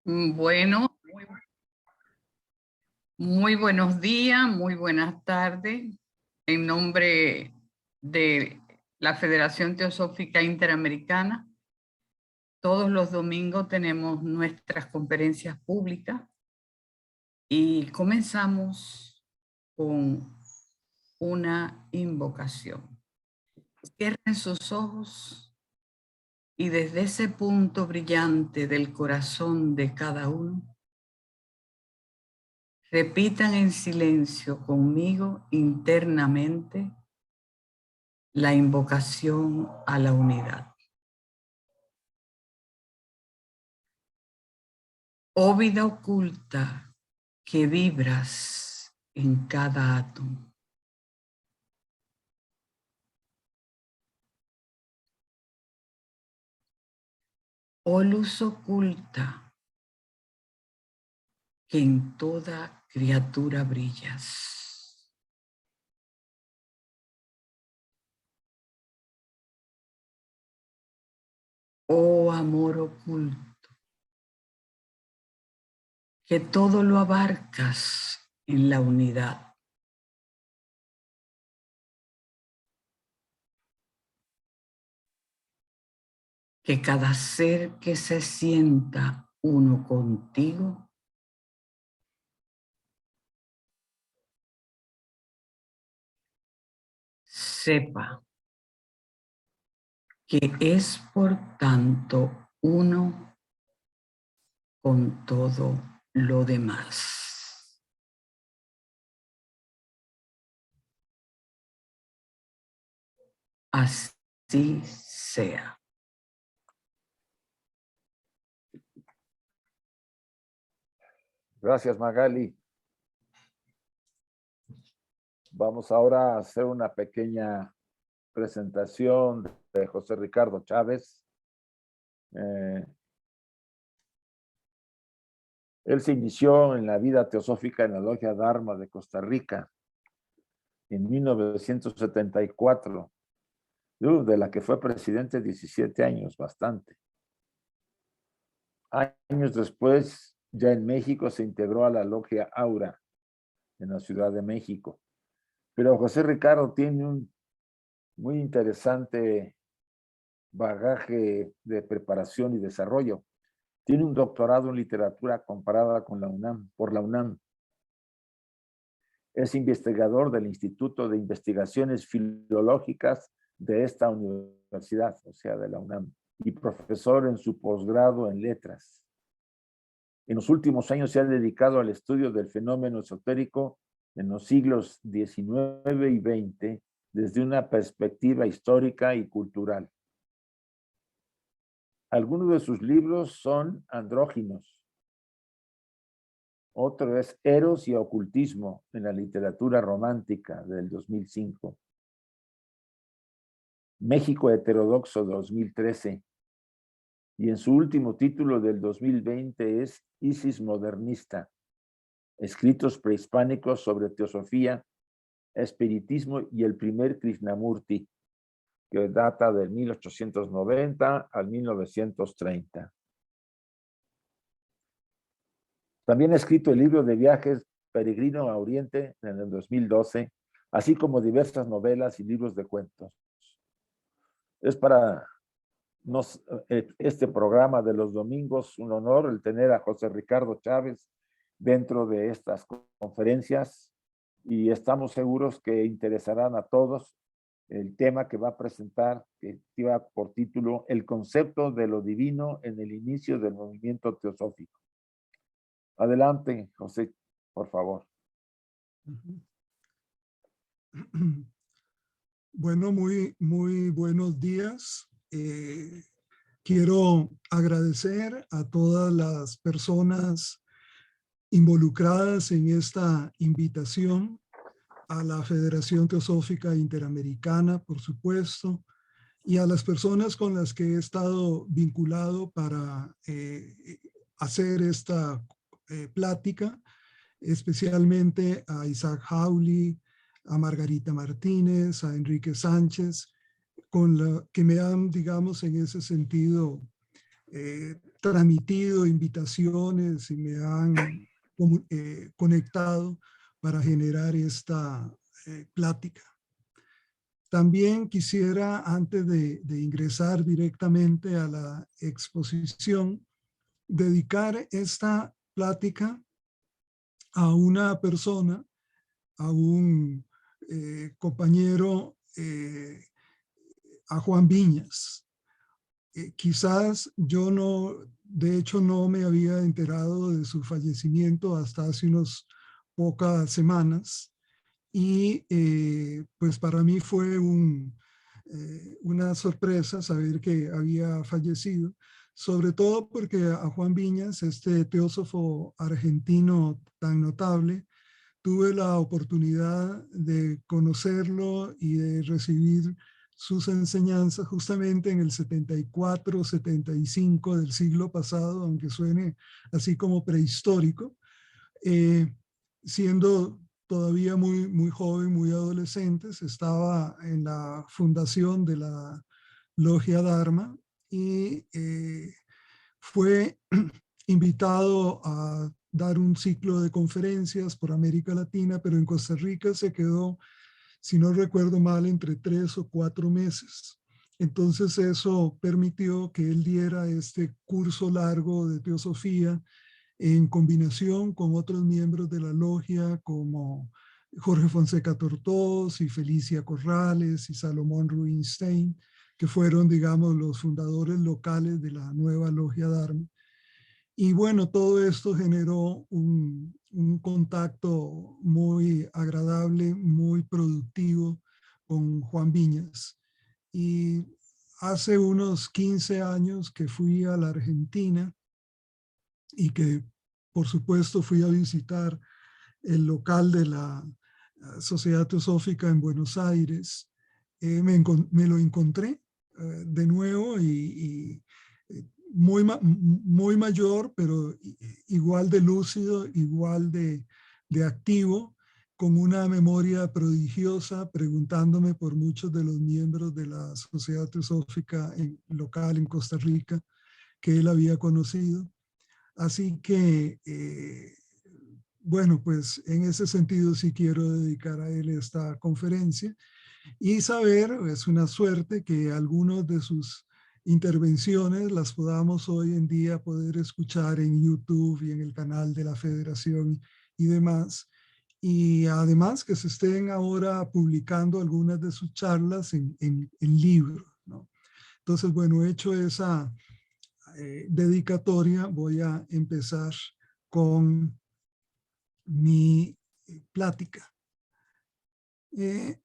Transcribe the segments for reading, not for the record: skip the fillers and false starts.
Bueno, muy buenos días, muy buenas tardes. En nombre de la Federación Teosófica Interamericana, todos los domingos tenemos nuestras conferencias públicas y comenzamos con una invocación. Cierren sus ojos y desde ese punto brillante del corazón de cada uno, repitan en silencio conmigo internamente la invocación a la unidad. Oh vida oculta que vibras en cada átomo. Oh luz oculta que en toda criatura brillas. Oh amor oculto que todo lo abarcas en la unidad. Que cada ser que se sienta uno contigo sepa que es por tanto uno con todo lo demás. Así sea. Gracias, Magali. Vamos ahora a hacer una pequeña presentación de José Ricardo Chávez. Él se inició en la vida teosófica en la Logia Dharma de Costa Rica en 1974, de la que fue presidente 17 años, bastante. Años después, ya en México, se integró a la Logia Aura en la Ciudad de México. Pero José Ricardo tiene un muy interesante bagaje de preparación y desarrollo. Tiene un doctorado en literatura comparada con la UNAM, por la UNAM. Es investigador del Instituto de Investigaciones Filológicas de esta universidad, o sea, de la UNAM, y profesor en su posgrado en letras. En los últimos años se ha dedicado al estudio del fenómeno esotérico en los siglos XIX y XX desde una perspectiva histórica y cultural. Algunos de sus libros son Andróginos. Otro es Eros y Ocultismo en la literatura romántica del 2005. México Heterodoxo 2013. Y en su último título del 2020 es Isis Modernista. Escritos prehispánicos sobre teosofía, espiritismo y el primer Krishnamurti, que data del 1890 al 1930. También ha escrito el libro de viajes Peregrino a Oriente en el 2012, así como diversas novelas y libros de cuentos. Es para este programa de los domingos un honor el tener a José Ricardo Chávez dentro de estas conferencias y estamos seguros que interesarán a todos el tema que va a presentar, que lleva por título El concepto de lo divino en el inicio del movimiento teosófico. Adelante, José, por favor. Bueno, muy buenos días. Quiero agradecer a todas las personas involucradas en esta invitación, a la Federación Teosófica Interamericana, por supuesto, y a las personas con las que he estado vinculado para hacer esta plática, especialmente a Isaac Hawley, a Margarita Martínez, a Enrique Sánchez, con la que me han, digamos, en ese sentido, transmitido invitaciones y me han conectado para generar esta plática. También quisiera, antes de ingresar directamente a la exposición, dedicar esta plática a una persona, a un compañero, a Juan Viñas. Quizás yo no, de hecho no me había enterado de su fallecimiento hasta hace unas pocas semanas y pues para mí fue una sorpresa saber que había fallecido, sobre todo porque a Juan Viñas, este teósofo argentino tan notable, tuve la oportunidad de conocerlo y de recibir sus enseñanzas justamente en el 74, 75 del siglo pasado, aunque suene así como prehistórico, siendo todavía muy joven, muy adolescentes. Estaba en la fundación de la Logia Dharma y fue invitado a dar un ciclo de conferencias por América Latina, pero en Costa Rica se quedó, si no recuerdo mal, entre 3 o 4 meses. Entonces eso permitió que él diera este curso largo de teosofía en combinación con otros miembros de la logia como Jorge Fonseca Tortós y Felicia Corrales y Salomón Rubinstein, que fueron, digamos, los fundadores locales de la nueva Logia Dharma. Y bueno, todo esto generó un contacto muy agradable, muy productivo con Juan Viñas. Y hace unos 15 años que fui a la Argentina y que por supuesto fui a visitar el local de la Sociedad Teosófica en Buenos Aires, me lo encontré de nuevo y muy mayor, pero igual de lúcido, igual de activo, con una memoria prodigiosa, preguntándome por muchos de los miembros de la Sociedad Teosófica local en Costa Rica que él había conocido. Así que, bueno, pues en ese sentido sí quiero dedicar a él esta conferencia y saber, es una suerte que algunos de sus intervenciones las podamos hoy en día poder escuchar en YouTube y en el canal de la Federación y demás. Y además que se estén ahora publicando algunas de sus charlas en libros, ¿no? Entonces, bueno, hecho esa dedicatoria, voy a empezar con mi plática. De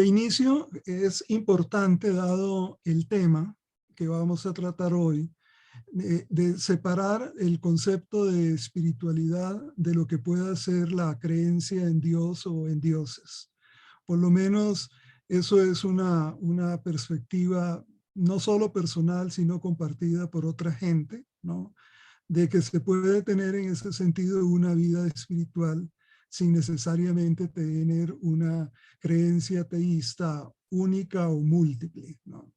inicio, es importante, dado el tema que vamos a tratar hoy, de separar el concepto de espiritualidad de lo que pueda ser la creencia en Dios o en dioses. Por lo menos eso es una perspectiva no solo personal, sino compartida por otra gente, ¿no? De que se puede tener en ese sentido una vida espiritual sin necesariamente tener una creencia teísta única o múltiple, ¿no?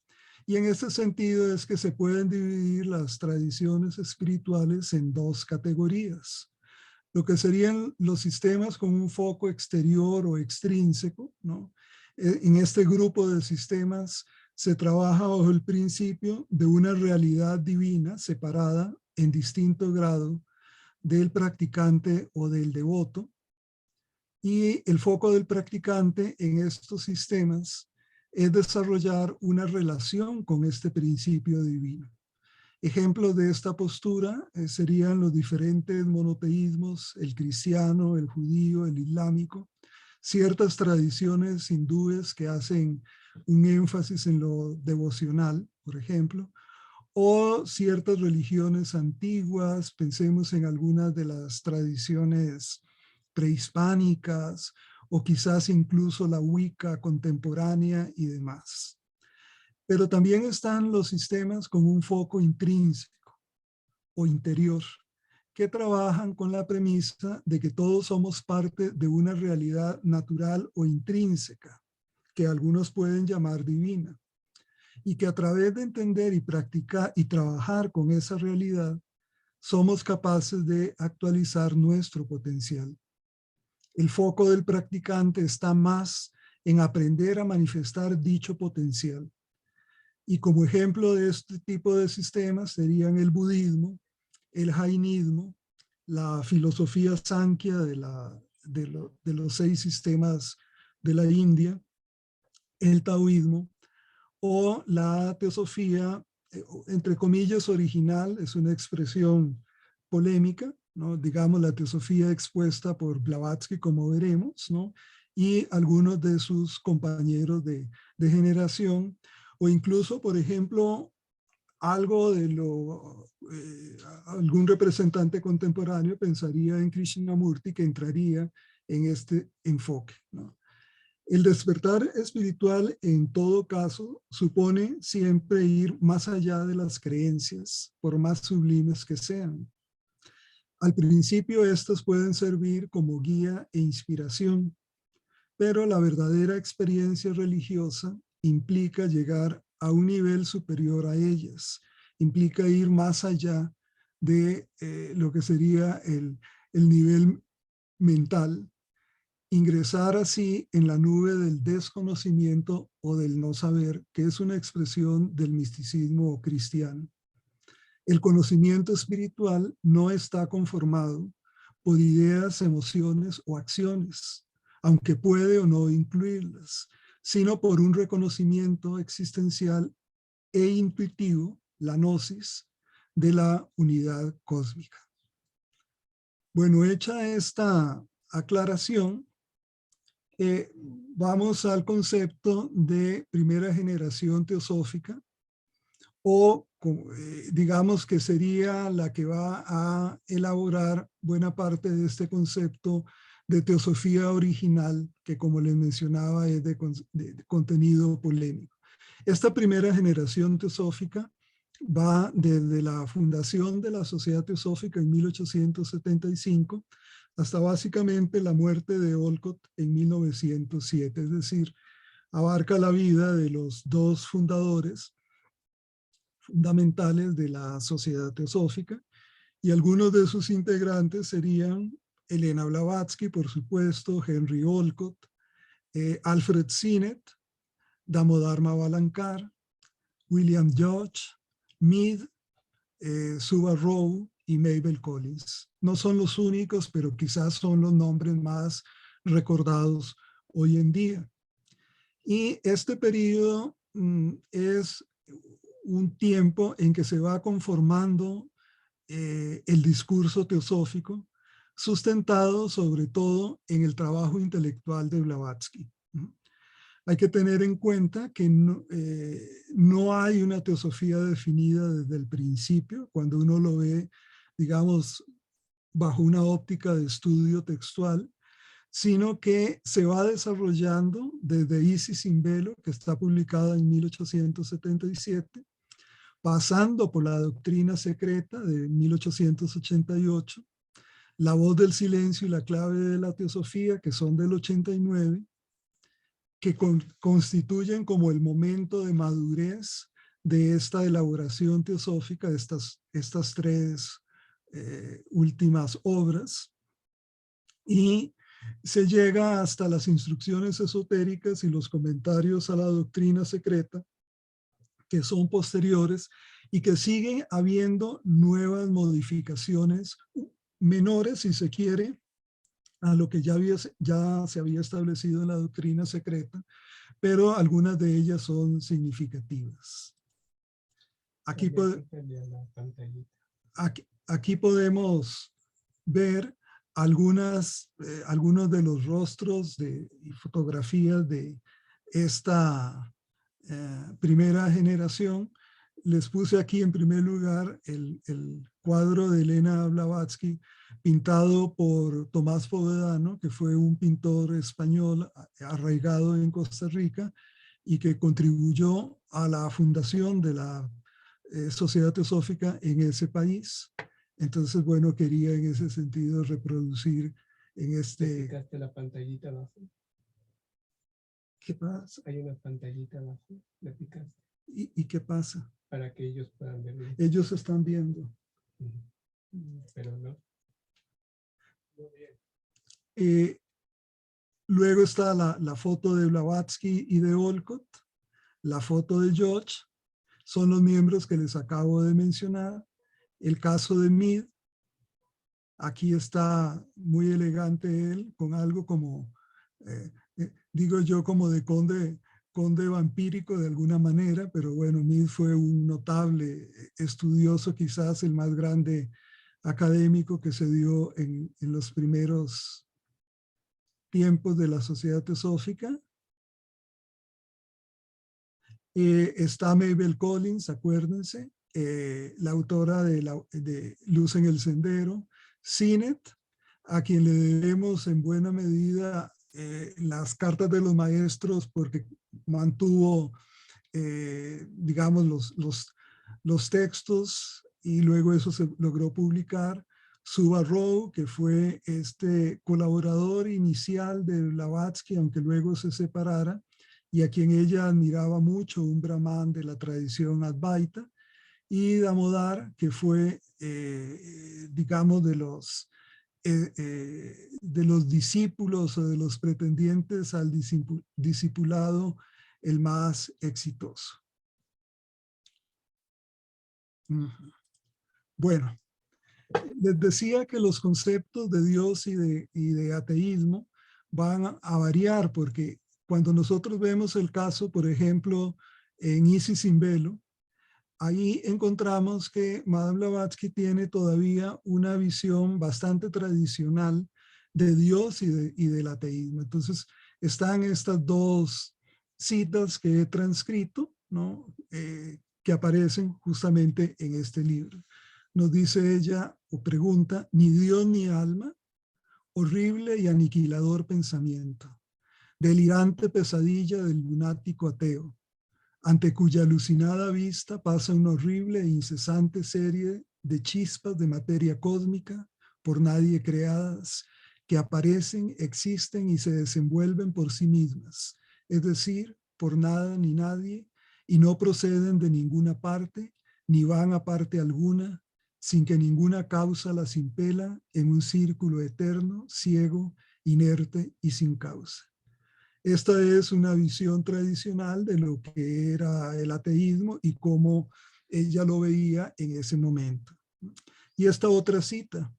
Y en ese sentido es que se pueden dividir las tradiciones espirituales en dos categorías. Lo que serían los sistemas con un foco exterior o extrínseco, ¿no? En este grupo de sistemas se trabaja bajo el principio de una realidad divina separada en distinto grado del practicante o del devoto. Y el foco del practicante en estos sistemas es desarrollar una relación con este principio divino. Ejemplos de esta postura serían los diferentes monoteísmos, el cristiano, el judío, el islámico, ciertas tradiciones hindúes que hacen un énfasis en lo devocional, por ejemplo, o ciertas religiones antiguas, pensemos en algunas de las tradiciones prehispánicas o quizás incluso la Wicca contemporánea y demás. Pero también están los sistemas con un foco intrínseco o interior, que trabajan con la premisa de que todos somos parte de una realidad natural o intrínseca, que algunos pueden llamar divina, y que a través de entender y practicar y trabajar con esa realidad, somos capaces de actualizar nuestro potencial. El foco del practicante está más en aprender a manifestar dicho potencial. Y como ejemplo de este tipo de sistemas serían el budismo, el jainismo, la filosofía Sankhya de los 6 sistemas de la India, el taoísmo, o la teosofía, entre comillas, original, es una expresión polémica, ¿no? Digamos, la teosofía expuesta por Blavatsky, como veremos, ¿no? Y algunos de sus compañeros de generación, o incluso, por ejemplo, algo de algún representante contemporáneo pensaría en Krishnamurti, que entraría en este enfoque, ¿no? El despertar espiritual, en todo caso, supone siempre ir más allá de las creencias, por más sublimes que sean. Al principio, estas pueden servir como guía e inspiración, pero la verdadera experiencia religiosa implica llegar a un nivel superior a ellas, implica ir más allá de lo que sería el nivel mental, ingresar así en la nube del desconocimiento o del no saber, que es una expresión del misticismo cristiano. El conocimiento espiritual no está conformado por ideas, emociones o acciones, aunque puede o no incluirlas, sino por un reconocimiento existencial e intuitivo, la gnosis, de la unidad cósmica. Bueno, hecha esta aclaración, vamos al concepto de primera generación teosófica, o digamos que sería la que va a elaborar buena parte de este concepto de teosofía original, que como les mencionaba es de contenido polémico. Esta primera generación teosófica va desde la fundación de la Sociedad Teosófica en 1875 hasta básicamente la muerte de Olcott en 1907, es decir, abarca la vida de los 2 fundadores fundamentales de la Sociedad Teosófica, y algunos de sus integrantes serían Elena Blavatsky, por supuesto, Henry Olcott, Alfred Sinnett, Damodar Mavalankar, William George, Mead, Suba Rowe y Mabel Collins. No son los únicos, pero quizás son los nombres más recordados hoy en día. Y este periodo es un tiempo en que se va conformando el discurso teosófico, sustentado sobre todo en el trabajo intelectual de Blavatsky. Hay que tener en cuenta que no hay una teosofía definida desde el principio, cuando uno lo ve, digamos, bajo una óptica de estudio textual, sino que se va desarrollando desde Isis sin velo, que está publicada en 1877, pasando por la doctrina secreta de 1888, la voz del silencio y la clave de la teosofía, que son del 89, que constituyen como el momento de madurez de esta elaboración teosófica, de estas 3 últimas obras, y se llega hasta las instrucciones esotéricas y los comentarios a la doctrina secreta, que son posteriores y que siguen habiendo nuevas modificaciones menores, si se quiere, a lo que ya se había establecido en la doctrina secreta, pero algunas de ellas son significativas. Aquí podemos ver algunos de los rostros y fotografías de esta primera generación. Les puse aquí en primer lugar el cuadro de Elena Blavatsky, pintado por Tomás Povedano, que fue un pintor español arraigado en Costa Rica y que contribuyó a la fundación de la Sociedad Teosófica en ese país. Entonces, bueno, quería en ese sentido reproducir en este... ¿Picaste la pantallita abajo? ¿Qué pasa? Hay una pantallita abajo, la picaste. ¿Y qué pasa? Para que ellos puedan verlo. Ellos están viendo. Pero no. Muy bien. Luego está la foto de Blavatsky y de Olcott, la foto de George, son los miembros que les acabo de mencionar. El caso de Mead, aquí está muy elegante él, con algo como, digo yo, como de conde vampírico de alguna manera, pero bueno, Mead fue un notable estudioso, quizás el más grande académico que se dio en los primeros tiempos de la Sociedad Teosófica. Está Mabel Collins, acuérdense, la autora de Luz en el Sendero. Sinet, a quien le debemos en buena medida las cartas de los maestros porque mantuvo, digamos, los textos y luego eso se logró publicar. Suba Rowe, que fue este colaborador inicial de Blavatsky, aunque luego se separara, y a quien ella admiraba mucho, un brahman de la tradición Advaita, y Damodar, que fue, digamos, de los discípulos o de los pretendientes al discipulado el más exitoso. Bueno, les decía que los conceptos de Dios y de ateísmo van a variar, porque cuando nosotros vemos el caso, por ejemplo, en Isis sin velo, ahí encontramos que Madame Blavatsky tiene todavía una visión bastante tradicional de Dios y del ateísmo. Entonces, están estas dos citas que he transcrito, ¿no? Que aparecen justamente en este libro. Nos dice ella, o pregunta, ni Dios ni alma, horrible y aniquilador pensamiento, delirante pesadilla del lunático ateo, ante cuya alucinada vista pasa una horrible e incesante serie de chispas de materia cósmica por nadie creadas que aparecen, existen y se desenvuelven por sí mismas, es decir, por nada ni nadie, y no proceden de ninguna parte, ni van a parte alguna, sin que ninguna causa las impela en un círculo eterno, ciego, inerte y sin causa. Esta es una visión tradicional de lo que era el ateísmo y cómo ella lo veía en ese momento. Y esta otra cita,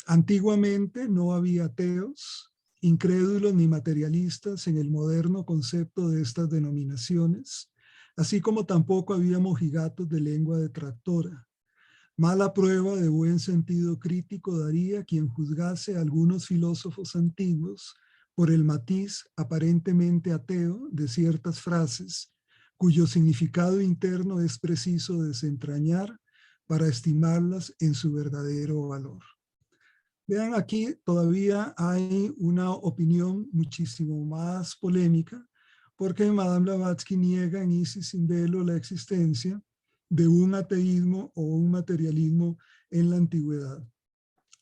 antiguamente no había ateos, incrédulos ni materialistas en el moderno concepto de estas denominaciones, así como tampoco había mojigatos de lengua detractora. Mala prueba de buen sentido crítico daría quien juzgase a algunos filósofos antiguos por el matiz aparentemente ateo de ciertas frases, cuyo significado interno es preciso desentrañar para estimarlas en su verdadero valor. Vean, aquí todavía hay una opinión muchísimo más polémica, porque Madame Blavatsky niega en Isis sin velo la existencia de un ateísmo o un materialismo en la antigüedad.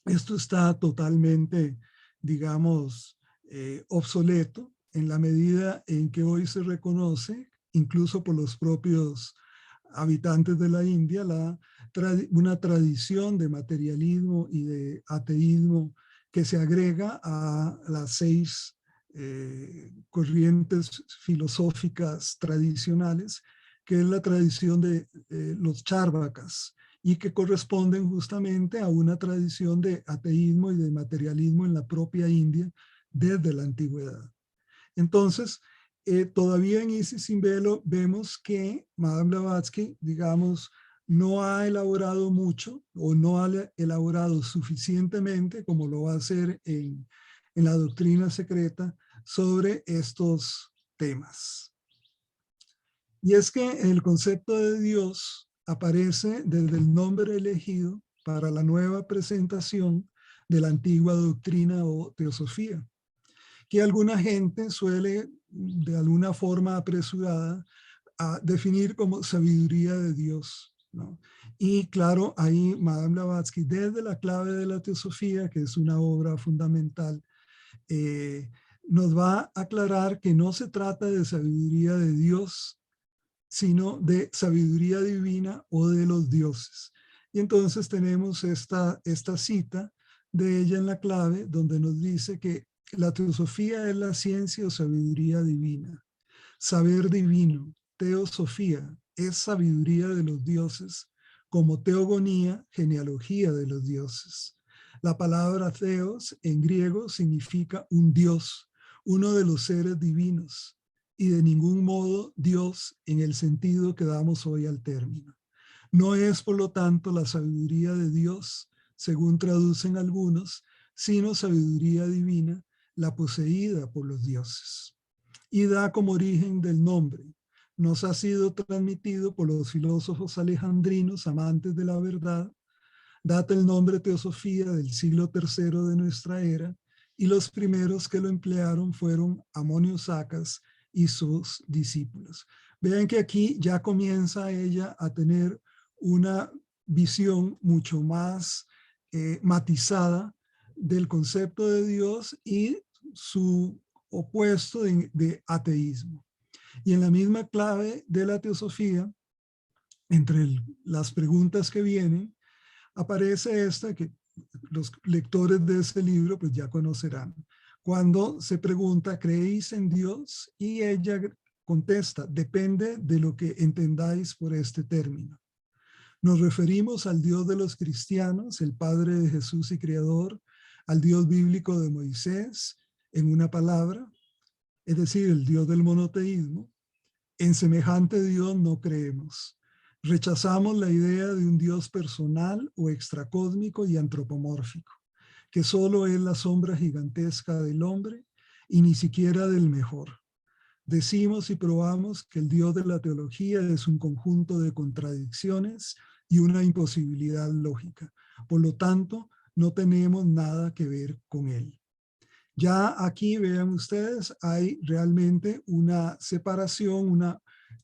Esto está totalmente, digamos, obsoleto en la medida en que hoy se reconoce, incluso por los propios habitantes de la India, una tradición de materialismo y de ateísmo que se agrega a las 6 corrientes filosóficas tradicionales, que es la tradición de los Charvakas, y que corresponden justamente a una tradición de ateísmo y de materialismo en la propia India desde la antigüedad. Entonces, todavía en Isis sin velo vemos que Madame Blavatsky, digamos, no ha elaborado mucho o no ha elaborado suficientemente, como lo va a hacer en la doctrina secreta, sobre estos temas. Y es que el concepto de Dios aparece desde el nombre elegido para la nueva presentación de la antigua doctrina o teosofía, que alguna gente suele de alguna forma apresurada a definir como sabiduría de Dios. ¿no? Y claro, ahí Madame Blavatsky, desde La clave de la teosofía, que es una obra fundamental, nos va a aclarar que no se trata de sabiduría de Dios, sino de sabiduría divina o de los dioses. Y entonces tenemos esta cita de ella en La clave, donde nos dice que la teosofía es la ciencia o sabiduría divina. Saber divino, teosofía, es sabiduría de los dioses, como teogonía, genealogía de los dioses. La palabra theos en griego significa un dios, uno de los seres divinos, y de ningún modo Dios en el sentido que damos hoy al término. No es, por lo tanto, la sabiduría de Dios, según traducen algunos, sino sabiduría divina, la poseída por los dioses. Y da como origen del nombre. Nos ha sido transmitido por los filósofos alejandrinos amantes de la verdad. Data el nombre teosofía del siglo III de nuestra era, y los primeros que lo emplearon fueron Amonio Sacas y sus discípulos. Vean que aquí ya comienza ella a tener una visión mucho más matizada del concepto de Dios y su opuesto de ateísmo. Y en la misma clave de la teosofía, entre las preguntas que vienen, aparece esta que los lectores de ese libro pues ya conocerán. Cuando se pregunta, ¿creéis en Dios? Y ella contesta, depende de lo que entendáis por este término. Nos referimos al Dios de los cristianos, el Padre de Jesús y Creador, al Dios bíblico de Moisés, en una palabra, es decir, el Dios del monoteísmo. En semejante Dios no creemos. Rechazamos la idea de un Dios personal o extracósmico y antropomórfico, que solo es la sombra gigantesca del hombre y ni siquiera del mejor. Decimos y probamos que el Dios de la teología es un conjunto de contradicciones y una imposibilidad lógica. Por lo tanto, no tenemos nada que ver con él. Ya aquí vean ustedes, hay realmente una separación, una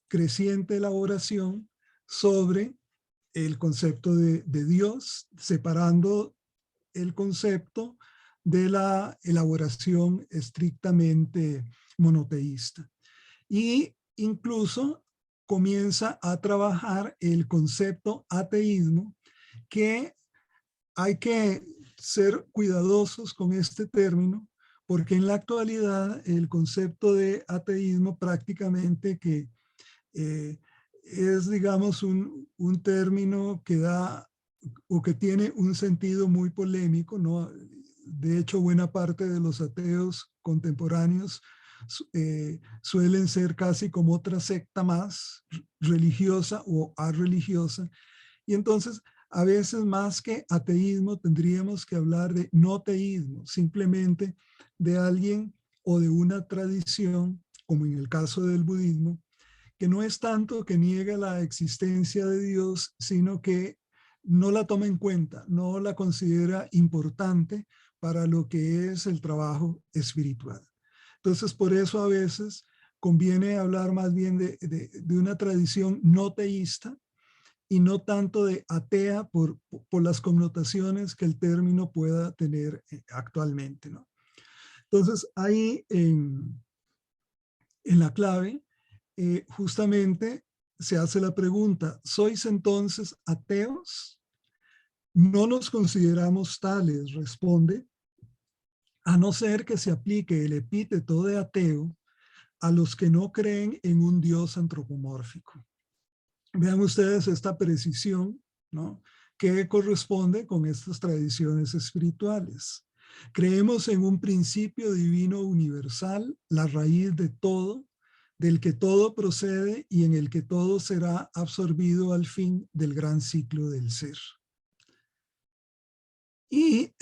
creciente elaboración sobre el concepto de Dios, separando el concepto de la elaboración estrictamente monoteísta. Y incluso comienza a trabajar el concepto ateísmo, que hay que ser cuidadosos con este término, porque en la actualidad el concepto de ateísmo prácticamente que es, digamos, un término que da o que tiene un sentido muy polémico, ¿no? De hecho, buena parte de los ateos contemporáneos suelen ser casi como otra secta más religiosa o arreligiosa. Y entonces, a veces más que ateísmo, tendríamos que hablar de no teísmo, simplemente de alguien o de una tradición, como en el caso del budismo, que no es tanto que niega la existencia de Dios, sino que no la toma en cuenta, no la considera importante para lo que es el trabajo espiritual. Entonces, por eso a veces conviene hablar más bien de una tradición no teísta y no tanto de atea por las connotaciones que el término pueda tener actualmente, ¿no? Entonces, ahí en la clave, justamente se hace la pregunta, ¿sois entonces ateos? No nos consideramos tales, responde, a no ser que se aplique el epíteto de ateo a los que no creen en un Dios antropomórfico. Vean ustedes esta precisión, ¿no?, que corresponde con estas tradiciones espirituales. Creemos en un principio divino universal, la raíz de todo, del que todo procede y en el que todo será absorbido al fin del gran ciclo del ser. Y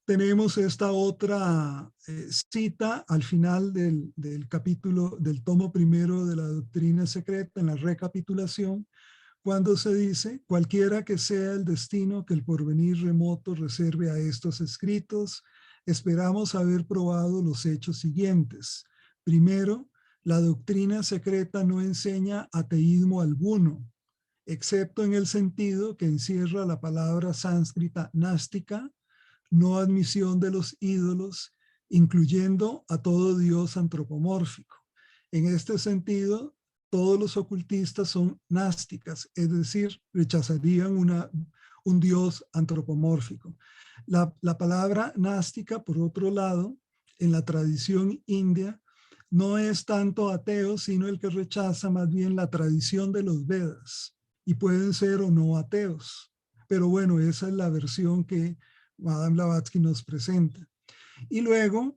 tenemos esta otra cita al final del capítulo, del tomo primero de la doctrina secreta, en la recapitulación, cuando se dice, cualquiera que sea el destino que el porvenir remoto reserve a estos escritos, esperamos haber probado los hechos siguientes. Primero, la doctrina secreta no enseña ateísmo alguno, excepto en el sentido que encierra la palabra sánscrita nástica, no admisión de los ídolos, incluyendo a todo Dios antropomórfico. En este sentido, todos los ocultistas son násticas, es decir, rechazarían un Dios antropomórfico. La palabra nástica, por otro lado, en la tradición india, no es tanto ateo, sino el que rechaza más bien la tradición de los Vedas, y pueden ser o no ateos. Pero bueno, esa es la versión que Madame Blavatsky nos presenta. Y luego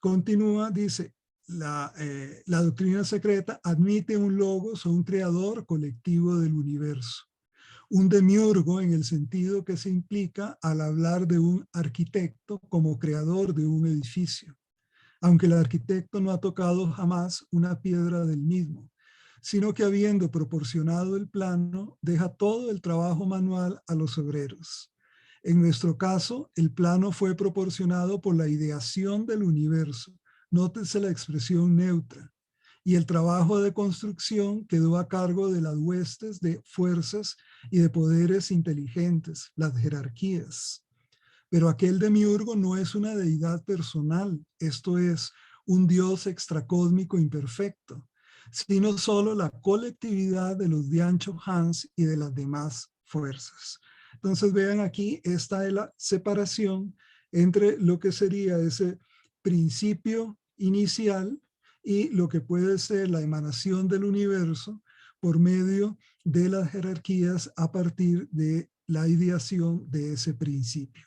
continúa, dice, la doctrina secreta admite un logos o un creador colectivo del universo. Un demiurgo en el sentido que se implica al hablar de un arquitecto como creador de un edificio, aunque el arquitecto no ha tocado jamás una piedra del mismo, sino que habiendo proporcionado el plano, deja todo el trabajo manual a los obreros. En nuestro caso, el plano fue proporcionado por la ideación del universo. Nótese la expresión neutra. Y el trabajo de construcción quedó a cargo de las huestes de fuerzas y de poderes inteligentes, las jerarquías. Pero aquel demiurgo no es una deidad personal, esto es, un Dios extracósmico imperfecto, sino solo la colectividad de los Diancho Hans y de las demás fuerzas. Entonces vean aquí, esta es la separación entre lo que sería ese principio inicial y lo que puede ser la emanación del universo por medio de las jerarquías a partir de la ideación de ese principio.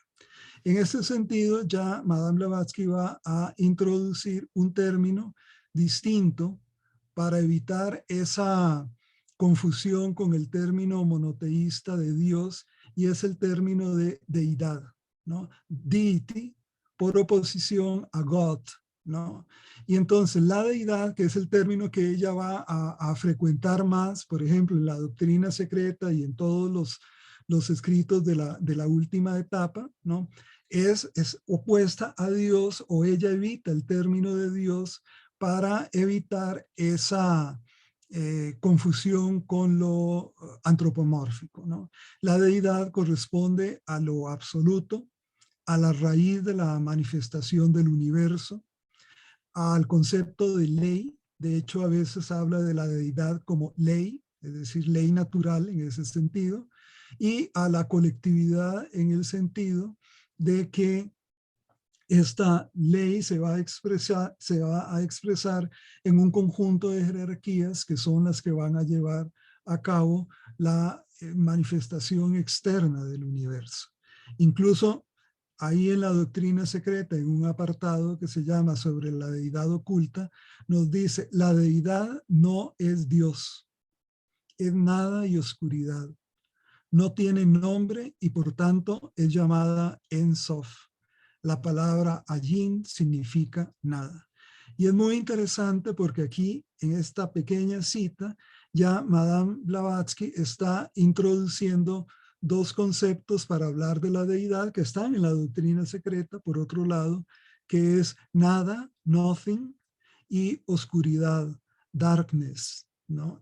En ese sentido, ya Madame Blavatsky va a introducir un término distinto para evitar esa confusión con el término monoteísta de Dios, y es el término de deidad, ¿no? Deity, por oposición a God, ¿no? Y entonces la deidad, que es el término que ella va a frecuentar más, por ejemplo, en la doctrina secreta y en todos los escritos de la última etapa, ¿no? Es opuesta a Dios, o ella evita el término de Dios para evitar esa confusión con lo antropomórfico, ¿no? La deidad corresponde a lo absoluto, a la raíz de la manifestación del universo, al concepto de ley. De hecho, a veces habla de la deidad como ley, es decir, ley natural en ese sentido, y a la colectividad en el sentido de que esta ley se va a expresar en un conjunto de jerarquías que son las que van a llevar a cabo la manifestación externa del universo. Incluso ahí en la doctrina secreta, en un apartado que se llama sobre la deidad oculta, nos dice, la deidad no es Dios, es nada y oscuridad. No tiene nombre y por tanto es llamada En Sof. La palabra Ayin significa nada. Y es muy interesante porque aquí, en esta pequeña cita, ya Madame Blavatsky está introduciendo dos conceptos para hablar de la deidad que están en la doctrina secreta, por otro lado, que es nada, nothing, y oscuridad, darkness, ¿no?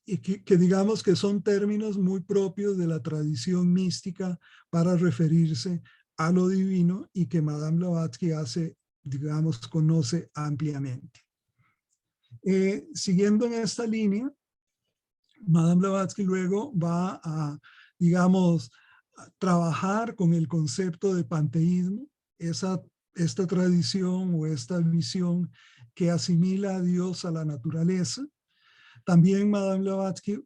Y que digamos que son términos muy propios de la tradición mística para referirse a lo divino y que Madame Blavatsky conoce ampliamente. Siguiendo en esta línea, Madame Blavatsky luego va a, a trabajar con el concepto de panteísmo, esta tradición o esta visión que asimila a Dios a la naturaleza. También Madame Blavatsky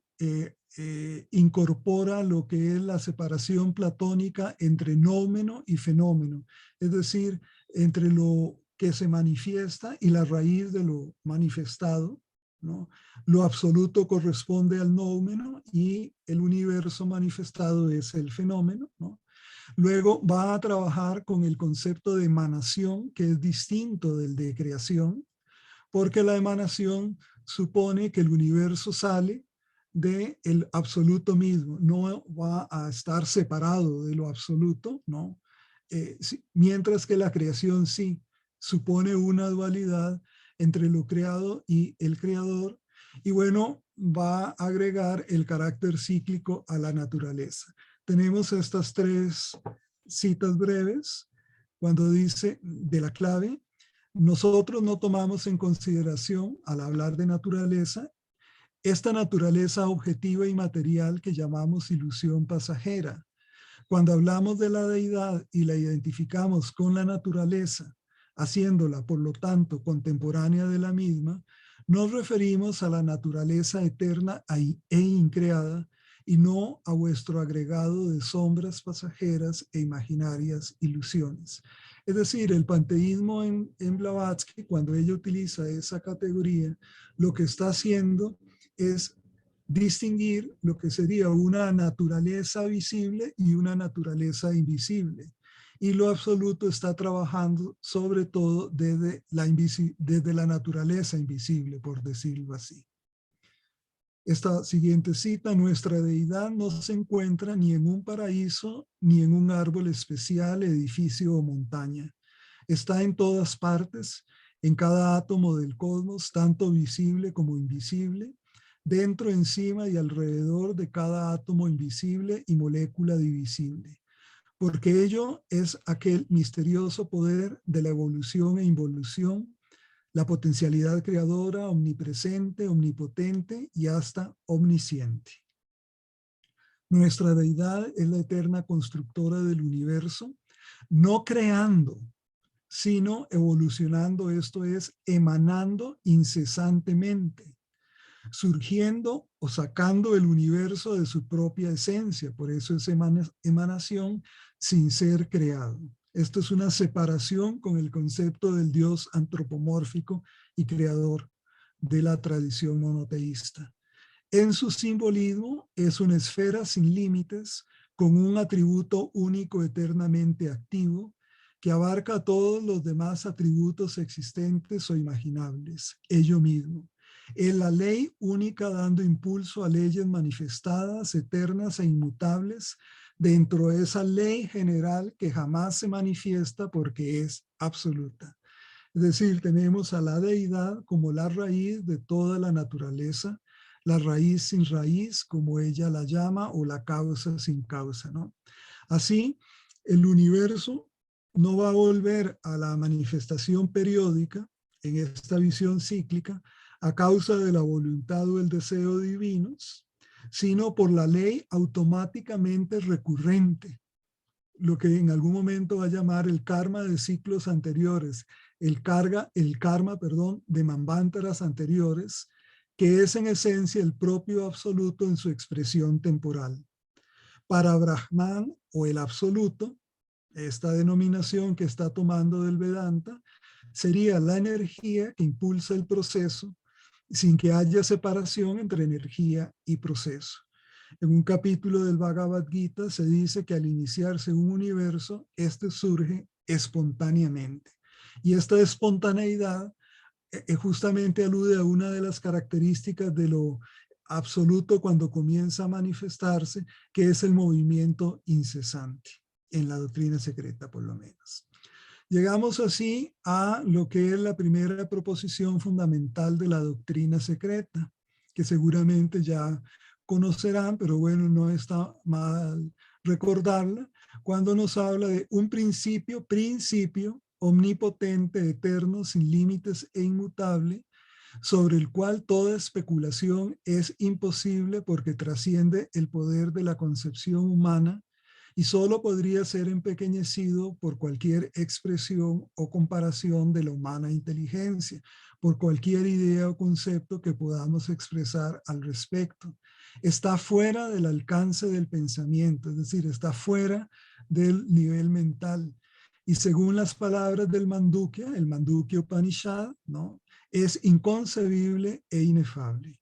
incorpora lo que es la separación platónica entre nómeno y fenómeno, es decir, entre lo que se manifiesta y la raíz de lo manifestado, ¿no? Lo absoluto corresponde al nómeno y el universo manifestado es el fenómeno, ¿no? Luego va a trabajar con el concepto de emanación, que es distinto del de creación, porque la emanación supone que el universo sale del absoluto mismo, no va a estar separado de lo absoluto, ¿no? Mientras que la creación sí supone una dualidad entre lo creado y el creador. Y bueno, va a agregar el carácter cíclico a la naturaleza. Tenemos estas tres citas breves cuando dice de la clave: nosotros no tomamos en consideración al hablar de naturaleza esta naturaleza objetiva y material que llamamos ilusión pasajera. Cuando hablamos de la deidad y la identificamos con la naturaleza, haciéndola, por lo tanto, contemporánea de la misma, nos referimos a la naturaleza eterna e increada y no a vuestro agregado de sombras pasajeras e imaginarias ilusiones. Es decir, el panteísmo en Blavatsky, cuando ella utiliza esa categoría, lo que está haciendo es distinguir lo que sería una naturaleza visible y una naturaleza invisible. Y lo absoluto está trabajando sobre todo desde la naturaleza invisible, por decirlo así. Esta siguiente cita: nuestra deidad no se encuentra ni en un paraíso, ni en un árbol especial, edificio o montaña. Está en todas partes, en cada átomo del cosmos, tanto visible como invisible, dentro, encima y alrededor de cada átomo invisible y molécula divisible, porque ello es aquel misterioso poder de la evolución e involución, la potencialidad creadora, omnipresente, omnipotente y hasta omnisciente. Nuestra deidad es la eterna constructora del universo, no creando, sino evolucionando, esto es, emanando incesantemente, surgiendo o sacando el universo de su propia esencia. Por eso es emanación sin ser creado. Esto es una separación con el concepto del Dios antropomórfico y creador de la tradición monoteísta. En su simbolismo es una esfera sin límites, con un atributo único eternamente activo, que abarca todos los demás atributos existentes o imaginables, ello mismo. Es la ley única dando impulso a leyes manifestadas, eternas e inmutables, dentro de esa ley general que jamás se manifiesta porque es absoluta. Es decir, tenemos a la deidad como la raíz de toda la naturaleza, la raíz sin raíz, como ella la llama, o la causa sin causa, ¿no? Así, el universo no va a volver a la manifestación periódica en esta visión cíclica a causa de la voluntad o el deseo divinos, sino por la ley automáticamente recurrente, lo que en algún momento va a llamar el karma de ciclos anteriores, el karma, de manvántaras anteriores, que es en esencia el propio absoluto en su expresión temporal. Para Brahman, o el absoluto, esta denominación que está tomando del Vedanta, sería la energía que impulsa el proceso sin que haya separación entre energía y proceso. En un capítulo del Bhagavad Gita se dice que al iniciarse un universo, este surge espontáneamente. Y esta espontaneidad justamente alude a una de las características de lo absoluto cuando comienza a manifestarse, que es el movimiento incesante, en la doctrina secreta por lo menos. Llegamos así a lo que es la primera proposición fundamental de la doctrina secreta, que seguramente ya conocerán, pero bueno, no está mal recordarla, cuando nos habla de un principio omnipotente, eterno, sin límites e inmutable, sobre el cual toda especulación es imposible porque trasciende el poder de la concepción humana y solo podría ser empequeñecido por cualquier expresión o comparación de la humana inteligencia, por cualquier idea o concepto que podamos expresar al respecto. Está fuera del alcance del pensamiento, es decir, está fuera del nivel mental. Y según las palabras del Mandukya, el Mandukya Upanishad, ¿no?, es inconcebible e inefable.